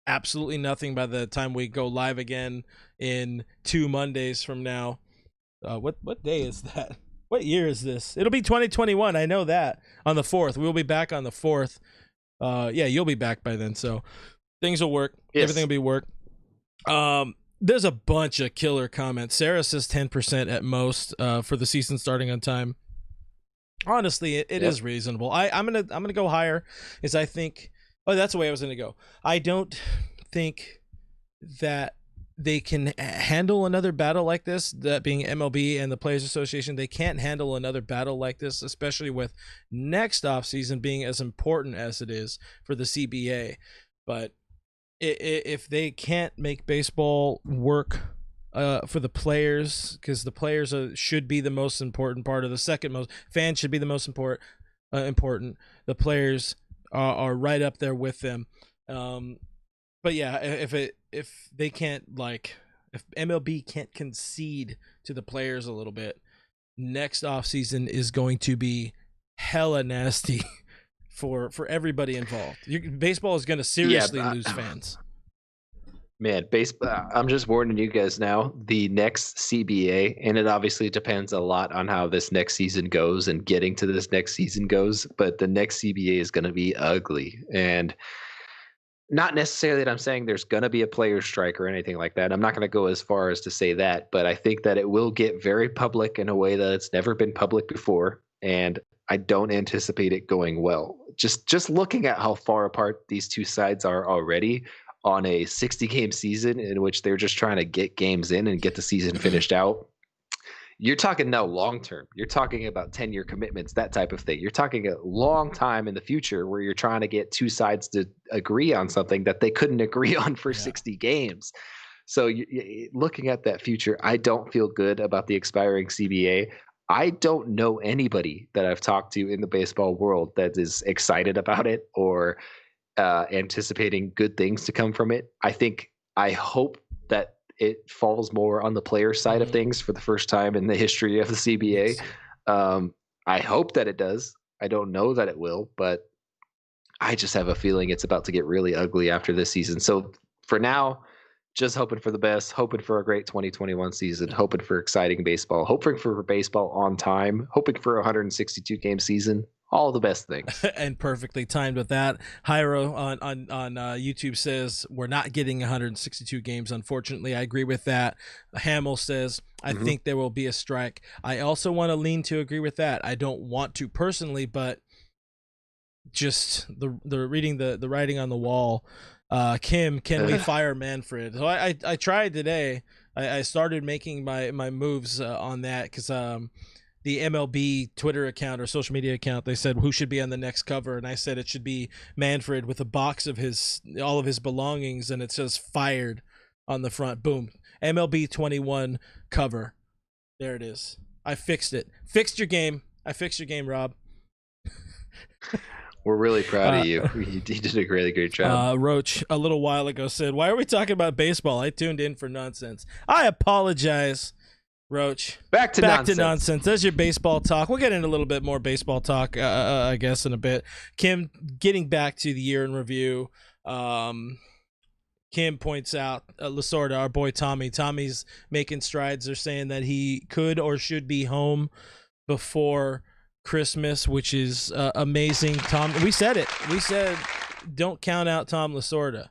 absolutely nothing by the time we go live again in 2 Mondays from now. What day is that? What year is this? It'll be 2021. I know that. On the 4th. We'll be back on the 4th. You'll be back by then. So things will work. Yes. Everything will be work. There's a bunch of killer comments. Sarah says 10% at most for the season starting on time. Honestly, it is reasonable. I'm gonna go higher, as I think. Oh, that's the way I was gonna go. I don't think that they can handle another battle like this, that being MLB and the Players Association. They can't handle another battle like this, especially with next offseason being as important as it is for the CBA. But if they can't make baseball work for the players, because the players should be the most important part, of the second most, fans should be the most important. The players are right up there with them. But yeah, if they can't, like, if MLB can't concede to the players a little bit, next offseason is going to be hella nasty for everybody involved. Baseball is going to seriously lose fans. Man, baseball. I'm just warning you guys now. The next CBA, and it obviously depends a lot on how this next season goes and getting to this next season goes. But the next CBA is going to be ugly, and not necessarily that I'm saying there's going to be a player strike or anything like that. I'm not going to go as far as to say that, but I think that it will get very public in a way that it's never been public before, and I don't anticipate it going well. Just looking at how far apart these two sides are already on a 60-game season in which they're just trying to get games in and get the season finished out. You're talking now long term. You're talking about 10-year commitments, that type of thing. You're talking a long time in the future where you're trying to get two sides to agree on something that they couldn't agree on for 60 games. So looking at that future, I don't feel good about the expiring CBA. I don't know anybody that I've talked to in the baseball world that is excited about it or anticipating good things to come from it. I hope that it falls more on the player side of things for the first time in the history of the CBA. I hope that it does. I don't know that it will, but I just have a feeling it's about to get really ugly after this season. So for now, just hoping for the best, hoping for a great 2021 season, hoping for exciting baseball, hoping for baseball on time, hoping for a 162 game season. All the best things. And perfectly timed with that. Hyro on YouTube says we're not getting 162 games, unfortunately. I agree with that. Hamill says, I think there will be a strike. I also want to lean to agree with that. I don't want to personally, but just the reading the writing on the wall. Kim, can we fire Manfred? So I tried today. I started making my moves on that because the MLB Twitter account or social media account, they said who should be on the next cover, and I said it should be Manfred with a box of all of his belongings, and it says fired on the front. Boom. MLB 21 cover. There it is. I fixed it. Fixed your game. I fixed your game, Rob. We're really proud of you. You did a really great job. Roach, a little while ago, said, why are we talking about baseball? I tuned in for nonsense. I apologize, Roach. Back to nonsense. There's your baseball talk. We'll get into a little bit more baseball talk, I guess, in a bit. Kim, getting back to the year in review, Kim points out Lasorda, our boy Tommy. Tommy's making strides. They're saying that he could or should be home before Christmas, which is amazing. Tom, we said it. We said don't count out Tom Lasorda.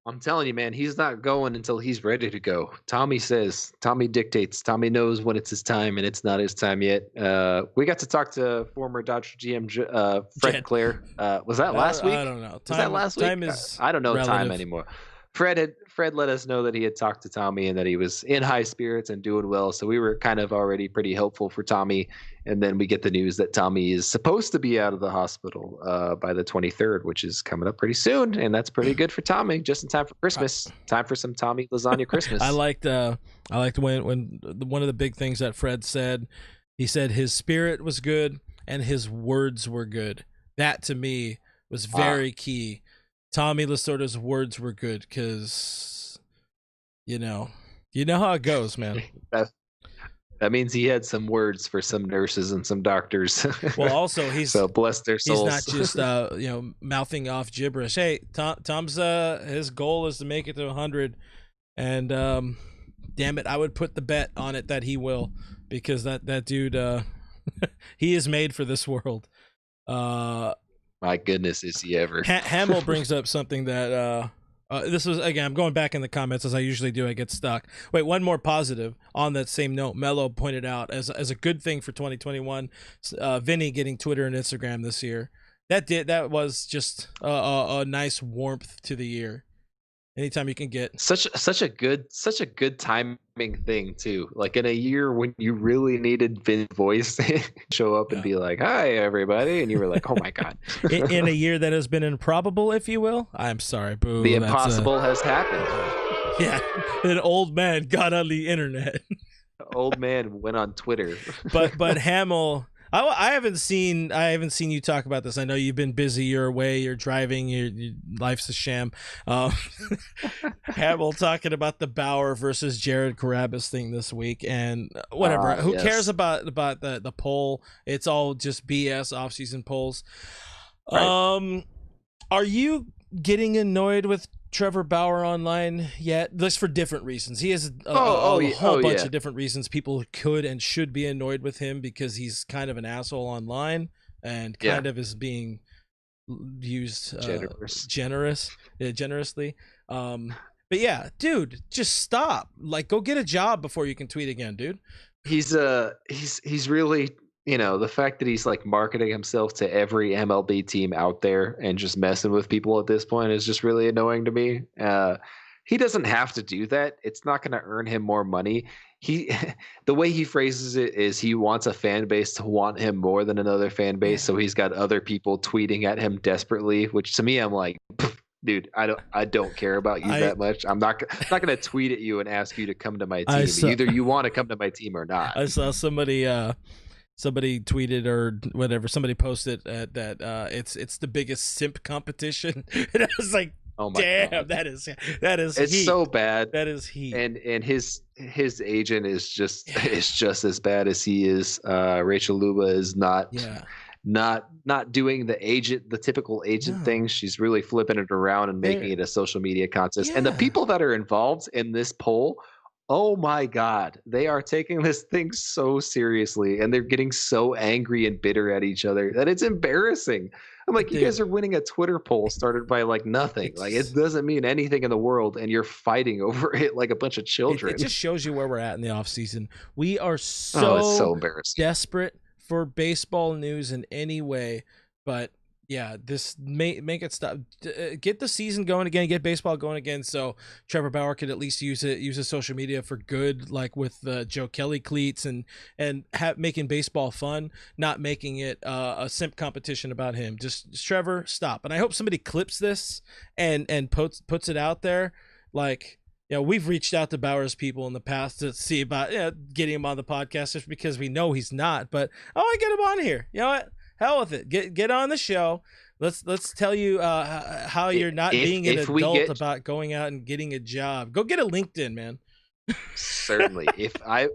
I'm telling you, man, he's not going until he's ready to go. Tommy says, Tommy dictates, Tommy knows when it's his time, and it's not his time yet. We got to talk to former Dodger GM Fred Claire. Was that last week? I don't know. Was that last week? Time is I don't know relative. time anymore. Fred let us know that he had talked to Tommy and that he was in high spirits and doing well. So we were kind of already pretty hopeful for Tommy. And then we get the news that Tommy is supposed to be out of the hospital by the 23rd, which is coming up pretty soon. And that's pretty good for Tommy, just in time for Christmas. Time for some Tommy lasagna Christmas. I liked when one of the big things that Fred said, he said his spirit was good and his words were good. That to me was very key. Tommy Lasorda's words were good because, you know how it goes, man. That means he had some words for some nurses and some doctors. Well, also so bless their souls. He's not just mouthing off gibberish. Hey, Tom's his goal is to make it to 100, and damn it, I would put the bet on it that he will, because that dude he is made for this world. My goodness, is he ever? Hamill brings up something that this was, again, I'm going back in the comments as I usually do. I get stuck. Wait, one more positive on that same note. Mello pointed out as a good thing for 2021, Vinny getting Twitter and Instagram this year. That was just a nice warmth to the year. Anytime you can get Such a good timing thing too. Like in a year when you really needed Vin's voice to show up and be like, "Hi, everybody," and you were like, "Oh my god!" in a year that has been improbable, if you will. I'm sorry, boo. The impossible has happened. Yeah, an old man got on the internet. Old man went on Twitter. but Hamill, I haven't seen you talk about this. I know you've been busy. You're away. You're driving. Your life's a sham. Hamill talking about the Bauer versus Jared Carabas thing this week, and whatever. Who cares about the poll? It's all just BS offseason polls. Right. Are you getting annoyed with Trevor Bauer online yet? Just for different reasons. He has a whole bunch of different reasons people could and should be annoyed with him, because he's kind of an asshole online and kind of is being used generously. But yeah, dude, just stop. Like, go get a job before you can tweet again, dude. He's really, the fact that he's like marketing himself to every MLB team out there and just messing with people at this point is just really annoying to me. He doesn't have to do that. It's not going to earn him more money. The way he phrases it is he wants a fan base to want him more than another fan base. So he's got other people tweeting at him desperately, which to me, I'm like, dude, I don't care about you that much. I'm not going to tweet at you and ask you to come to my team. Either you want to come to my team or not. I saw somebody tweeted or whatever. Somebody posted that it's the biggest simp competition, and I was like, "Oh my god, that is it's heat. So bad. That is heat." And his agent is just as bad as he is. Rachel Luba is not doing the typical agent thing. She's really flipping it around and making it a social media contest. And the people that are involved in this poll, oh my god, they are taking this thing so seriously, and they're getting so angry and bitter at each other that it's embarrassing. I'm like, you guys are winning a Twitter poll started by like nothing. Like, it doesn't mean anything in the world, and you're fighting over it like a bunch of children. It just shows you where we're at in the off season. We are so embarrassing, desperate for baseball news in any way, but yeah, this make it stop. Get the season going again. Get baseball going again, so Trevor Bauer could at least use his social media for good, like with the Joe Kelly cleats and making baseball fun, not making it a simp competition about him. Just Trevor, stop. And I hope somebody clips this and puts it out there. Like, we've reached out to Bauer's people in the past to see about getting him on the podcast, just because we know he's not. But I want to get him on here. You know what? Hell with it. Get on the show. Let's tell you how you're not being an adult about going out and getting a job. Go get a LinkedIn, man. Certainly. If I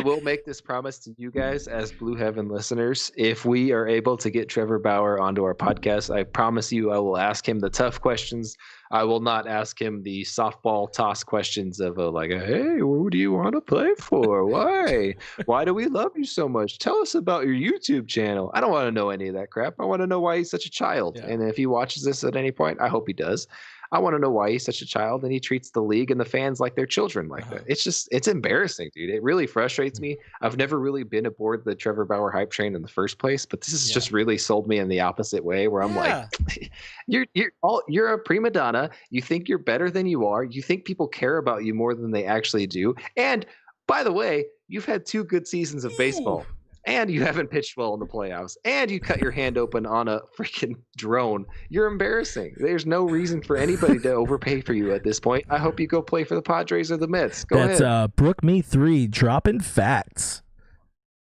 will make this promise to you guys as Blue Heaven listeners, if we are able to get Trevor Bauer onto our podcast, I promise you I will ask him the tough questions. I will not ask him the softball toss questions of hey, who do you want to play for? Why do we love you so much? Tell us about your YouTube channel. I don't want to know any of that crap. I want to know why he's such a child. Yeah. And if he watches this at any point, I hope he does. I want to know why he's such a child and he treats the league and the fans like they're children like that. It's embarrassing, dude. It really frustrates me. I've never really been aboard the Trevor Bauer hype train in the first place, but this has just really sold me in the opposite way, where I'm like, you're a prima donna. You think you're better than you are. You think people care about you more than they actually do. And by the way, you've had 2 good seasons of baseball. And you haven't pitched well in the playoffs, and you cut your hand open on a freaking drone. You're embarrassing. There's no reason for anybody to overpay for you at this point. I hope you go play for the Padres or the Mets. Go ahead. That's Brook Me 3 dropping facts.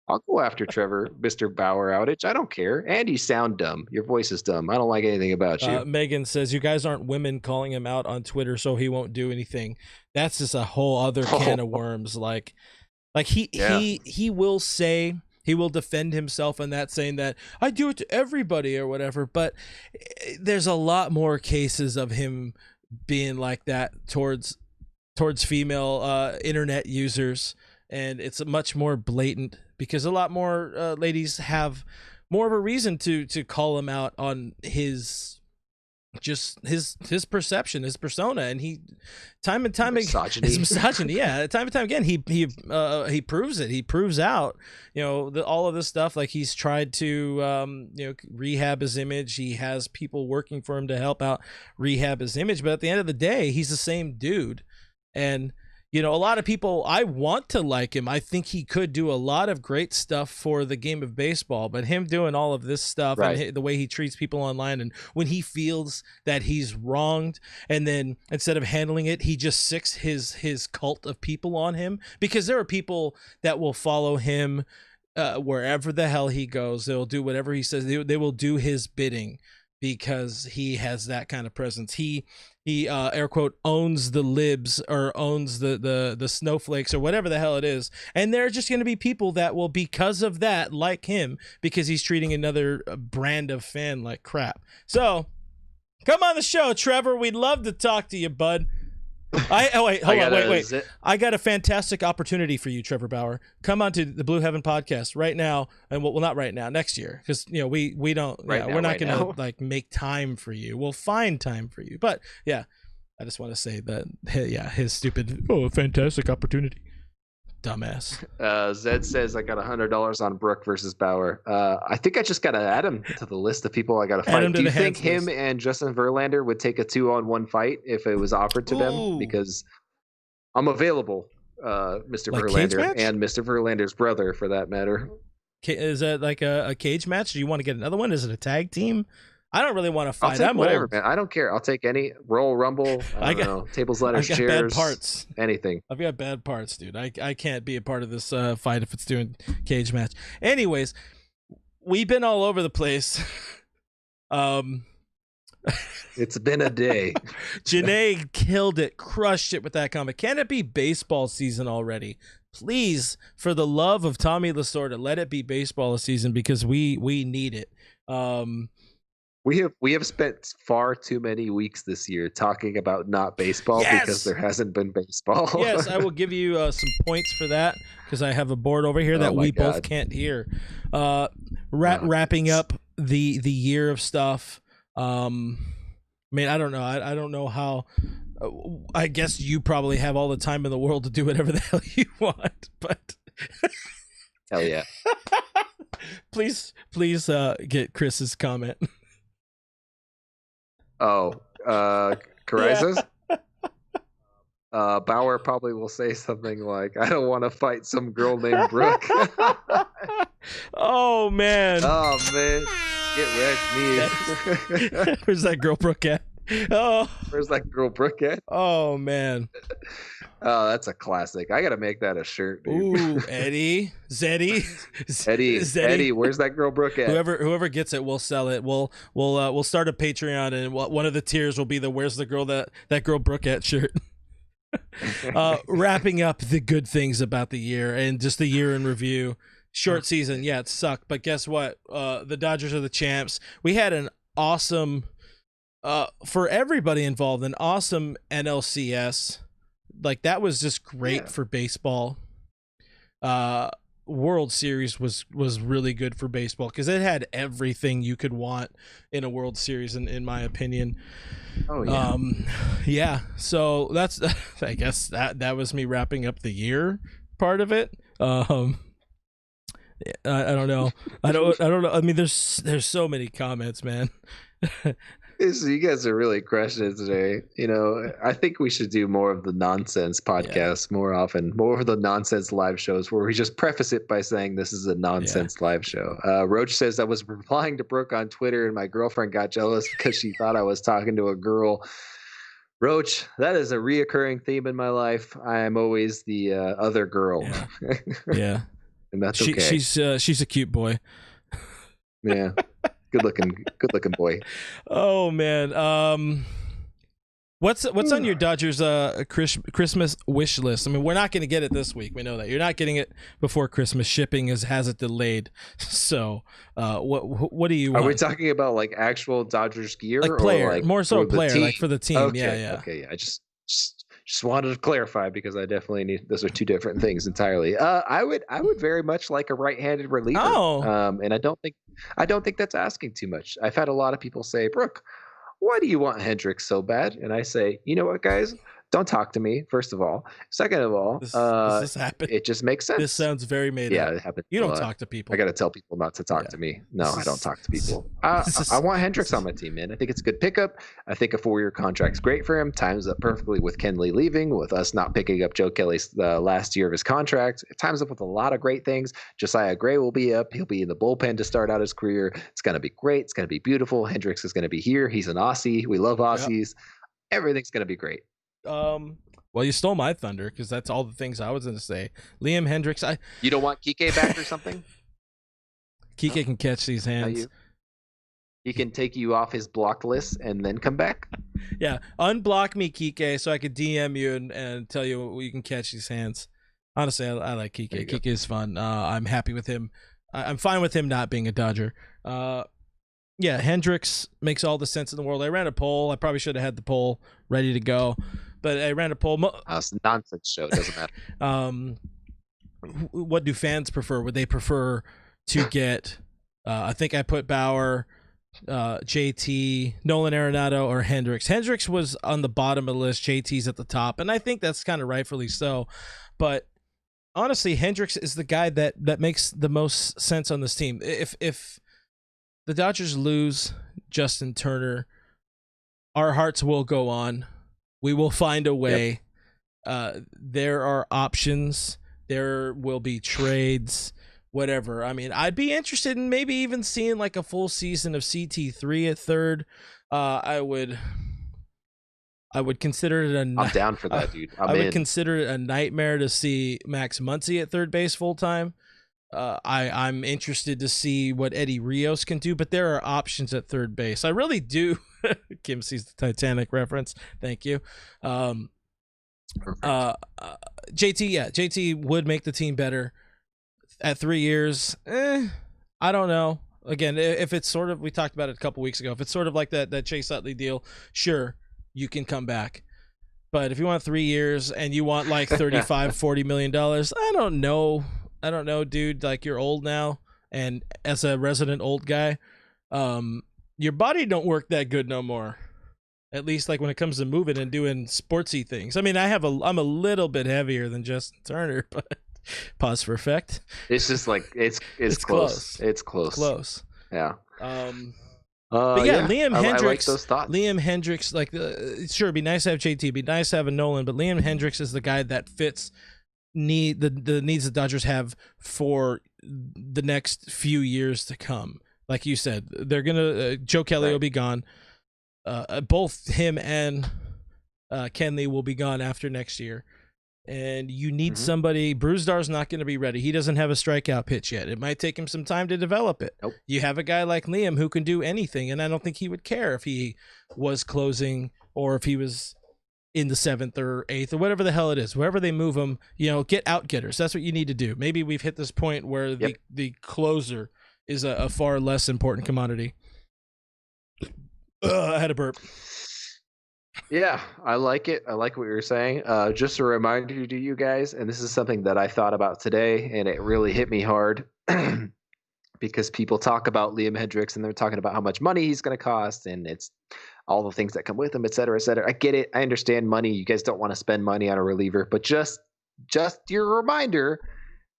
I'll go after Trevor, Mr. Bauer outage. I don't care. And you sound dumb. Your voice is dumb. I don't like anything about you. Megan says, you guys aren't women calling him out on Twitter, so he won't do anything. That's just a whole other can of worms. Like he will say... He will defend himself on that, saying that I do it to everybody or whatever. But there's a lot more cases of him being like that towards female internet users, and it's much more blatant because a lot more ladies have more of a reason to call him out on his just his perception, his persona, and he time and time Misogyny. his misogyny, yeah, time and time again he proves it. He proves out, all of this stuff. Like, he's tried to rehab his image. He has people working for him to help out rehab his image, but at the end of the day, he's the same dude. And a lot of people, I want to like him. I think he could do a lot of great stuff for the game of baseball, but him doing all of this stuff, right, and the way he treats people online, and when he feels that he's wronged, and then instead of handling it, he just sicks his cult of people on him, because there are people that will follow him wherever the hell he goes. They'll do whatever he says. They will do his bidding because he has that kind of presence. He air quote owns the libs, or owns the snowflakes, or whatever the hell it is. And there are just going to be people that will, because of that, like him, because he's treating another brand of fan like crap. So come on the show, Trevor. We'd love to talk to you, bud. Wait. I got a fantastic opportunity for you, Trevor Bauer. Come on to the Blue Heaven podcast right now, and well, not right now, next year, because we don't. We're not going to like make time for you. We'll find time for you, but yeah, I just want to say that his stupid fantastic opportunity. Dumbass. Zed says I got $100 on Brooke versus Bauer. I think I just got to add him to the list of people I got to fight. Do you think him and Justin Verlander would take a 2-on-1 fight if it was offered to them? Because I'm available, Mr. Verlander and Mr. Verlander's brother, for that matter. Is that like a cage match? Do you want to get another one? Is it a tag team? I don't really want to fight. I'll take whatever, man. I don't care. I'll take any Royal Rumble. I don't know. Tables, ladders, chairs. Bad parts. Anything. I've got bad parts, dude. I can't be a part of this fight if it's doing cage match. Anyways, we've been all over the place. It's been a day. Janae killed it, crushed it with that comment. Can it be baseball season already? Please, for the love of Tommy Lasorda, let it be baseball season, because we need it. We have spent far too many weeks this year talking about not baseball because there hasn't been baseball. Yes, I will give you some points for that, because I have a board over here that we both can't hear. Wrapping up the year of stuff. I mean, I don't know. I don't know how. I guess you probably have all the time in the world to do whatever the hell you want, but hell yeah. Please get Chris's comment. Carizas? Yeah. Bauer probably will say something like, I don't want to fight some girl named Brooke. Oh, man. Get wrecked, me. Where's that girl Brooke at? Oh, where's that girl Brooke at? Oh, man. Oh, that's a classic. I gotta make that a shirt, dude. Ooh, Eddie, Zeddy, Eddie, where's that girl Brooke at? Whoever gets it, we'll sell it. We'll start a Patreon, and one of the tiers will be the "Where's the girl that girl Brooke at" shirt. Wrapping up the good things about the year and just the year in review. Short season, yeah, it sucked, but guess what? The Dodgers are the champs. We had an awesome, for everybody involved, an awesome NLCS. Like, that was just great for baseball. World Series was really good for baseball, because it had everything you could want in a World Series, in my opinion. Oh yeah. Yeah. So that's, I guess that was me wrapping up the year part of it. I don't know. I don't know. I mean, there's so many comments, man. You guys are really crushing it today. I think we should do more of the nonsense podcasts more often, more of the nonsense live shows where we just preface it by saying this is a nonsense live show. Roach says, I was replying to Brooke on Twitter and my girlfriend got jealous because she thought I was talking to a girl. Roach, that is a reoccurring theme in my life. I am always the other girl. Yeah. And that's okay. She's a cute boy. Yeah. Good looking boy. Oh man. What's on your Dodgers Christmas wish list? I mean, we're not going to get it this week. We know that you're not getting it before Christmas. Shipping has it delayed. So, what do you want? Are we talking about like actual Dodgers gear, like player, or like more so player, like for the team? Okay, yeah. Okay, I just wanted to clarify, because I definitely need. Those are two different things entirely. I would very much like a right-handed reliever. Oh. And I don't think that's asking too much. I've had a lot of people say, Brooke, why do you want Hendricks so bad? And I say, you know what, guys? Don't talk to me, first of all. Second of all, Does this happen? it just makes This sense. sounds very made Yeah, up. it happens You a don't lot. talk to people. I got to tell people not to talk Yeah. to me. No, I don't talk to people. this is- I want Hendricks on my team, man. I think it's a good pickup. I think a 4-year contract's great for him. Times up perfectly with Kenley leaving, with us not picking up Joe Kelly's last year of his contract. It times up with a lot of great things. Josiah Gray will be up. He'll be in the bullpen to start out his career. It's going to be great. It's going to be beautiful. Hendricks is going to be here. He's an Aussie. We love Aussies. Yep. Everything's going to be great. Well, you stole my thunder because that's all the things I was going to say. Liam Hendricks. You don't want Kike back or something? Kike can catch these hands. He can take you off his blocked list and then come back? Yeah. Unblock me, Kike, so I could DM you and tell you you can catch these hands. Honestly, I like Kike. Kike is fun. I'm happy with him. I'm fine with him not being a Dodger. Yeah, Hendricks makes all the sense in the world. I ran a poll. I probably should have had the poll ready to go, but I ran a poll. It's a nonsense show. It doesn't matter. What do fans prefer? Would they prefer to get? I think I put Bauer, JT, Nolan Arenado, or Hendricks. Hendricks was on the bottom of the list. JT's at the top, and I think that's kind of rightfully so. But honestly, Hendricks is the guy that makes the most sense on this team. If the Dodgers lose Justin Turner, our hearts will go on. We will find a way. Yep. There are options. There will be trades, whatever. I mean, I'd be interested in maybe even seeing like a full season of CT3 at third. I would consider it I'm down for that, dude. I would consider it a nightmare to see Max Muncy at third base full time. I'm interested to see what Eddie Rios can do, but there are options at third base. I really do. Kim sees the Titanic reference. Thank you. JT would make the team better at 3 years. I don't know. Again, if it's sort of, we talked about it a couple weeks ago, if it's sort of like that Chase Utley deal, sure, you can come back. But if you want 3 years and you want like $35-40 million, I don't know, dude. Like, you're old now, and as a resident old guy, your body don't work that good no more. At least like when it comes to moving and doing sportsy things. I mean, I'm a little bit heavier than Justin Turner, but pause for effect. It's just like it's close. It's close. Yeah. But yeah, Liam Hendricks. I like those thoughts. Liam Hendricks, like, sure, it'd be nice to have JT, it'd be nice to have a Nolan, but Liam Hendricks is the guy that fits the needs the Dodgers have for the next few years to come. Like you said, they're gonna Joe Kelly will be gone. Both him and Kenley will be gone after next year. And you need somebody. Brewstar's not going to be ready. He doesn't have a strikeout pitch yet. It might take him some time to develop it. Nope. You have a guy like Liam who can do anything, and I don't think he would care if he was closing or if he was in the 7th or 8th or whatever the hell it is. Wherever they move him, get out-getters. That's what you need to do. Maybe we've hit this point where the closer is a far less important commodity. I had a burp. Yeah, I like it. I like what you're saying. Just a reminder to you guys, and this is something that I thought about today, and it really hit me hard because people talk about Liam Hendricks and they're talking about how much money he's going to cost, and it's all the things that come with him, et cetera, et cetera. I get it. I understand money. You guys don't want to spend money on a reliever, but just your reminder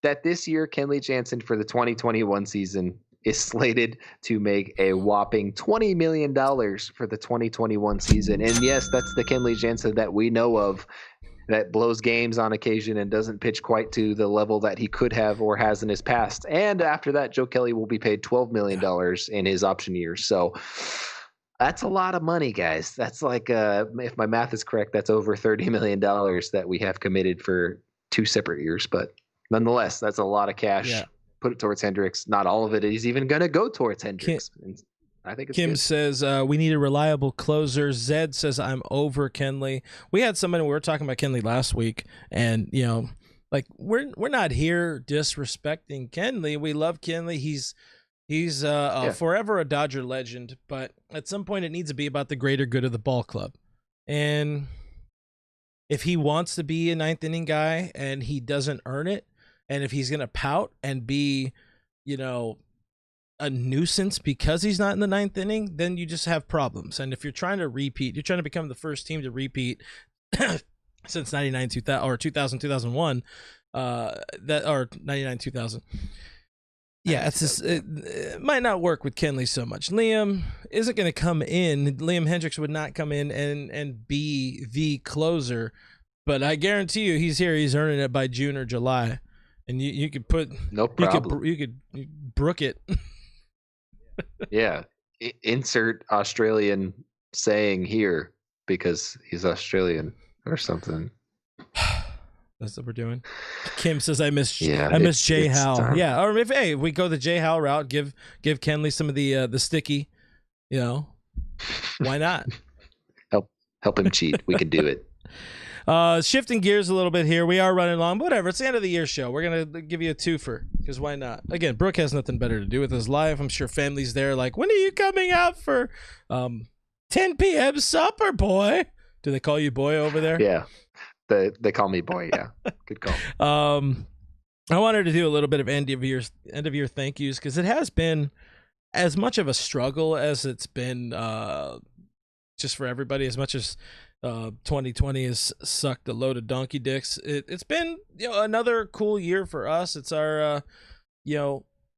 that this year, Kenley Jansen for the 2021 season is slated to make a whopping $20 million for the 2021 season. And yes, that's the Kenley Jansen that we know of, that blows games on occasion and doesn't pitch quite to the level that he could have or has in his past. And after that, Joe Kelly will be paid $12 million in his option years. So that's a lot of money, guys. That's like, if my math is correct, that's over $30 million that we have committed for 2 separate years. But nonetheless, that's a lot of cash. Yeah. Put it towards Hendricks. Not all of it is even going to go towards Hendricks. I think it's Kim good. says we need a reliable closer. Zed says I'm over Kenley. We had somebody, we were talking about Kenley last week, and like we're not here disrespecting Kenley. We love Kenley. He's forever a Dodger legend, but at some point it needs to be about the greater good of the ball club. And if he wants to be a 9th inning guy and he doesn't earn it, and if he's going to pout and be, a nuisance because he's not in the ninth inning, then you just have problems. And if you're trying to repeat, you're trying to become the first team to repeat since 99, 2000 or 2000, 2001, that or 99, 2000. Yeah, it's just, it might not work with Kenley so much. Liam isn't going to come in. Liam Hendricks would not come in and be the closer, but I guarantee you he's here. He's earning it by June or July. And you could put no problem. You could brook it. Yeah, insert Australian saying here because he's Australian or something. That's what we're doing. Kim says I miss Jay Howell. Time. Yeah, or if we go the Jay Howell route, give Kenley some of the sticky. You know, why not? Help him cheat. We can do it. Shifting gears a little bit here. We are running long, but whatever. It's the end of the year show. We're going to give you a twofer because why not? Again, Brooke has nothing better to do with his life. I'm sure family's there like, when are you coming out for 10 p.m. supper, boy? Do they call you boy over there? Yeah. They call me boy, yeah. Good call. I wanted to do a little bit of end of year thank yous because it has been as much of a struggle as it's been just for everybody, as much as 2020 has sucked a load of donkey dicks. It's been another cool year for us. It's our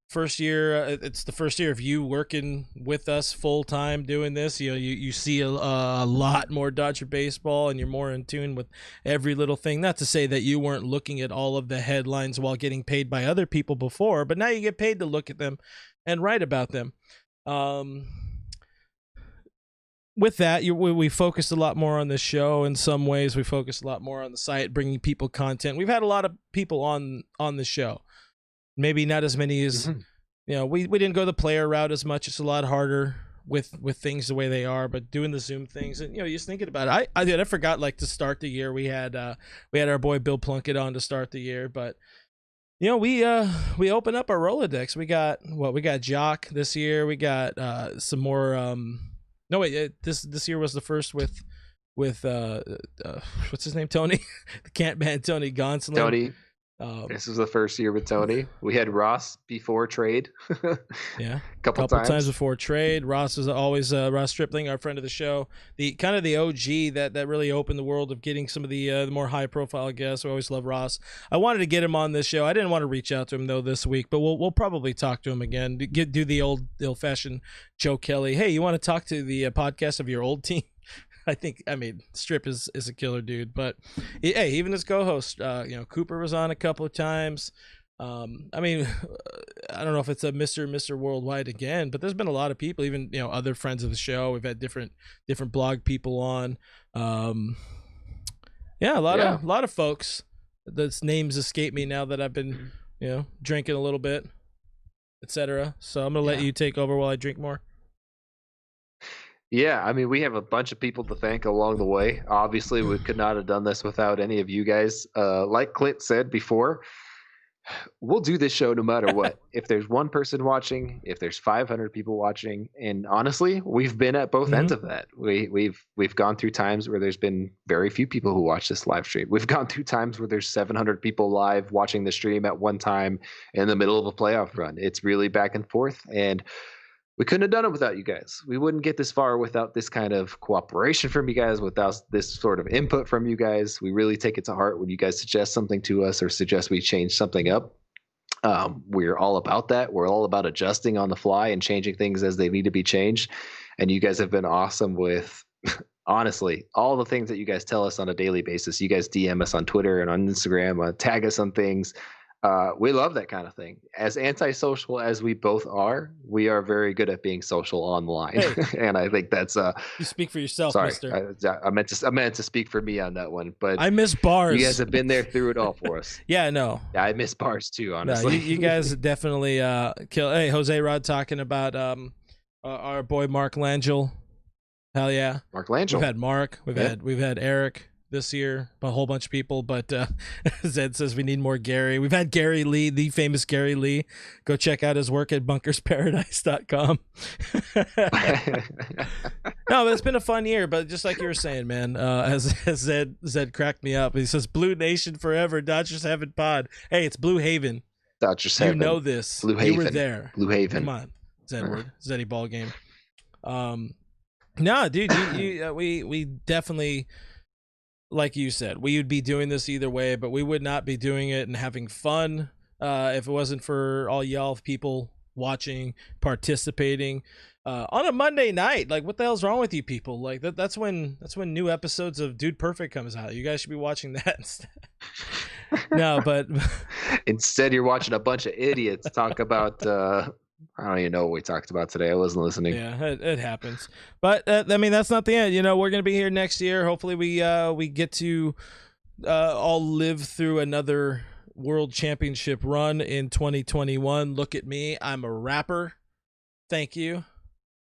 first year. It's the first year of you working with us full time doing this. You see a lot more Dodger baseball, and you're more in tune with every little thing. Not to say that you weren't looking at all of the headlines while getting paid by other people before, but now you get paid to look at them and write about them. With that, we focused a lot more on the show. In some ways, we focused a lot more on the site, bringing people content. We've had a lot of people on the show. Maybe not as many as, we didn't go the player route as much. It's a lot harder with things the way they are, but doing the Zoom things and, just thinking about it. I forgot, like, to start the year. We had our boy Bill Plunkett on to start the year, but we opened up our Rolodex. We got Jock this year. We got some more, no, wait. This year was the first with what's his name, Tony, the Can't Man Tony Gonsolin. Tony. This was the first year with Tony. We had Ross before trade. Yeah, couple times before trade. Ross was always Ross Stripling, our friend of the show, the kind of the OG that really opened the world of getting some of the more high profile guests. We always love Ross. I wanted to get him on this show. I didn't want to reach out to him though this week, but we'll probably talk to him again. Do the old fashioned Joe Kelly. Hey, you want to talk to the podcast of your old team? I mean, Strip is a killer dude, but hey, even his co-host, Cooper was on a couple of times. I mean, I don't know if it's a Mr. Worldwide again, but there's been a lot of people, even, other friends of the show. We've had different blog people on. Yeah, a lot of folks. Those names escape me now that I've been, drinking a little bit, etc. So I'm going to let you take over while I drink more. Yeah, I mean, we have a bunch of people to thank along the way. Obviously, we could not have done this without any of you guys. Like Clint said before, we'll do this show no matter what. If there's one person watching, if there's 500 people watching, and honestly, we've been at both ends of that. We've gone through times where there's been very few people who watch this live stream. We've gone through times where there's 700 people live watching the stream at one time in the middle of a playoff run. It's really back and forth, and we couldn't have done it without you guys. We wouldn't get this far without this kind of cooperation from you guys, without this sort of input from you guys. We really take it to heart when you guys suggest something to us or suggest we change something up. We're all about that. We're all about adjusting on the fly and changing things as they need to be changed. And you guys have been awesome with, honestly, all the things that you guys tell us on a daily basis. You guys DM us on Twitter and on Instagram, tag us on things. We love that kind of thing. As antisocial as we both are, we are very good at being social online. Hey. And I think that's you speak for yourself, sorry, mister. I meant to speak for me on that one, but I miss bars. You guys have been there through it all for us. Yeah, no. Yeah, I miss bars too, honestly. No, you guys definitely kill. Hey, Jose Rod talking about our boy Mark Langell. Hell yeah. Mark Langell. We've had Mark, we've had Eric this year, a whole bunch of people, but Zed says we need more Gary. We've had Gary Lee, the famous Gary Lee. Go check out his work at bunkersparadise.com. No, but it's been a fun year, but just like you were saying, man, as Zed cracked me up. He says Blue Nation forever, Dodgers Haven pod. Hey, it's Blue Haven. Dodgers Haven. You know this. Blue Haven. You were there. Blue Haven. Come on. Zeddy ball game. No, dude, we definitely, like you said, we would be doing this either way, but we would not be doing it and having fun if it wasn't for all y'all people watching, participating on a Monday night. Like, what the hell's wrong with you people? Like that's when new episodes of Dude Perfect comes out. You guys should be watching that instead. No, but instead you're watching a bunch of idiots talk about I don't even know what we talked about today. I wasn't listening. Yeah, it happens. But I mean, that's not the end. You know, we're gonna be here next year. Hopefully, we get to all live through another World Championship run in 2021. Look at me, I'm a rapper. Thank you,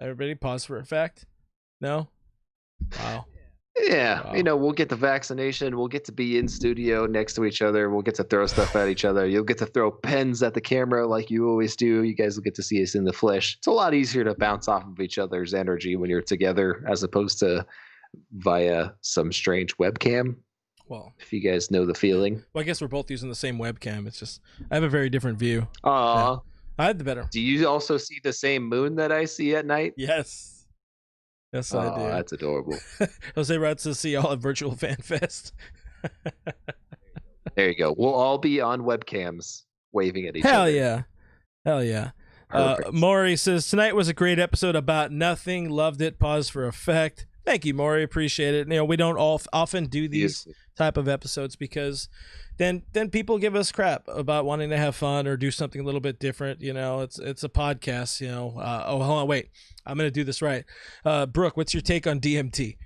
everybody. Pause for effect. No, wow. Yeah, Wow. you know, we'll get the vaccination. We'll get to be in studio next to each other. We'll get to throw stuff at each other. You'll get to throw pens at the camera like you always do. You guys will get to see us in the flesh. It's a lot easier to bounce off of each other's energy when you're together as opposed to via some strange webcam. Well, if you guys know the feeling. Well, I guess we're both using the same webcam. It's just I have a very different view. Aw. I had the better. Do you also see the same moon that I see at night? Yes. Yes, I do. That's adorable. Jose writes to see y'all at Virtual Fan Fest. There you go. We'll all be on webcams waving at each Hell other. Yeah. Hell yeah. Maury says, tonight was a great episode about nothing. Loved it. Pause for effect. Thank you, Maury. Appreciate it. You know, we don't often do these type of episodes because then people give us crap about wanting to have fun or do something a little bit different. You know, it's a podcast, you know. Oh, hold on. Wait, I'm going to do this right. Brooke, what's your take on DMT?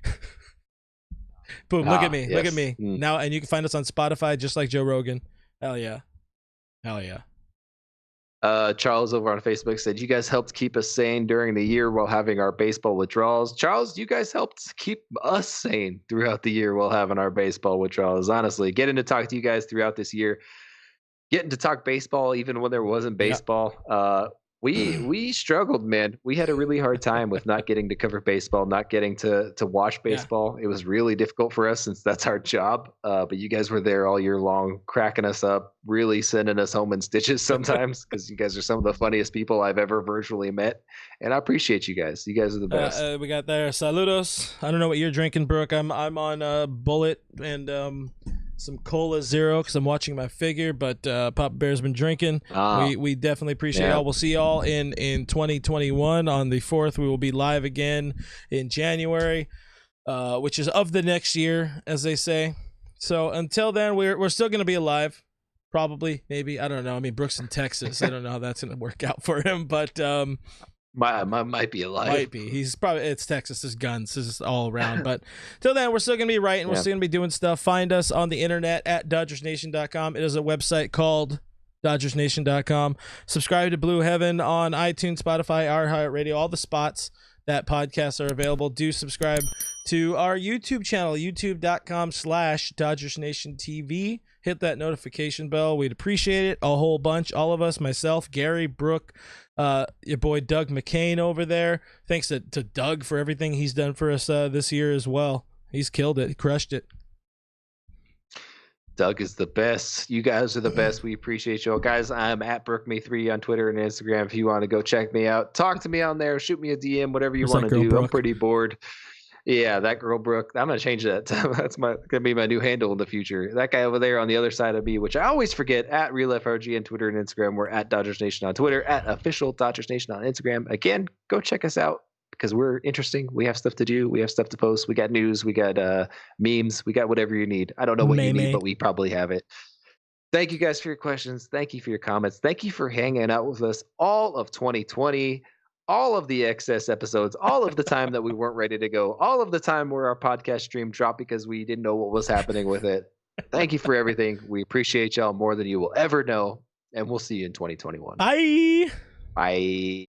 Boom. Look at me. Yes. Look at me now. And you can find us on Spotify, just like Joe Rogan. Hell yeah. Hell yeah. Charles over on Facebook said, you guys helped keep us sane during the year while having our baseball withdrawals. Charles, you guys helped keep us sane throughout the year while having our baseball withdrawals. Honestly, getting to talk to you guys throughout this year, getting to talk baseball even when there wasn't baseball. Yeah. We struggled, man. We had a really hard time with not getting to cover baseball, not getting to watch baseball. Yeah. It was really difficult for us since that's our job. But you guys were there all year long, cracking us up, really sending us home in stitches sometimes because you guys are some of the funniest people I've ever virtually met. And I appreciate you guys. You guys are the best. We got there. Saludos. I don't know what you're drinking, Brooke. I'm on Bullet and some Cola Zero because I'm watching my figure, but Papa Bear's been drinking. We definitely appreciate y'all. We'll see y'all in 2021 on the 4th. We will be live again in January, which is of the next year, as they say. So until then, we're still going to be alive. Probably, maybe. I don't know. I mean, Brooks in Texas. I don't know how that's going to work out for him, but might be alive. Might be. It's Texas. There's guns. This is all around. But till then, we're still going to be writing. We're still going to be doing stuff. Find us on the internet at DodgersNation.com. It is a website called DodgersNation.com. Subscribe to Blue Heaven on iTunes, Spotify, iHeartRadio, all the spots that podcasts are available. Do subscribe to our YouTube channel, youtube.com/DodgersNationTV. Hit that notification bell. We'd appreciate it a whole bunch. All of us, myself, Gary, Brooke, your boy Doug McCain over there. Thanks to Doug for everything he's done for us this year as well. He's killed it. He crushed it. Doug is the best. You guys are the best. We appreciate you all. Guys, I'm at BrookMe3 on Twitter and Instagram. If you want to go check me out, talk to me on there, shoot me a DM, whatever you want to do. Brooke? I'm pretty bored. Yeah, that girl Brooke. I'm gonna change that. That's gonna be my new handle in the future. That guy over there on the other side of me, which I always forget, at RealFRG on Twitter and Instagram. We're at Dodgers Nation on Twitter, at official Dodgers Nation on Instagram. Again, go check us out because we're interesting. We have stuff to do. We have stuff to post. We got news. We got memes. We got whatever you need. I don't know what you need, but we probably have it. Thank you guys for your questions. Thank you for your comments. Thank you for hanging out with us all of 2020. All of the excess episodes, all of the time that we weren't ready to go, all of the time where our podcast stream dropped because we didn't know what was happening with it. Thank you for everything. We appreciate y'all more than you will ever know, and we'll see you in 2021. Bye. Bye.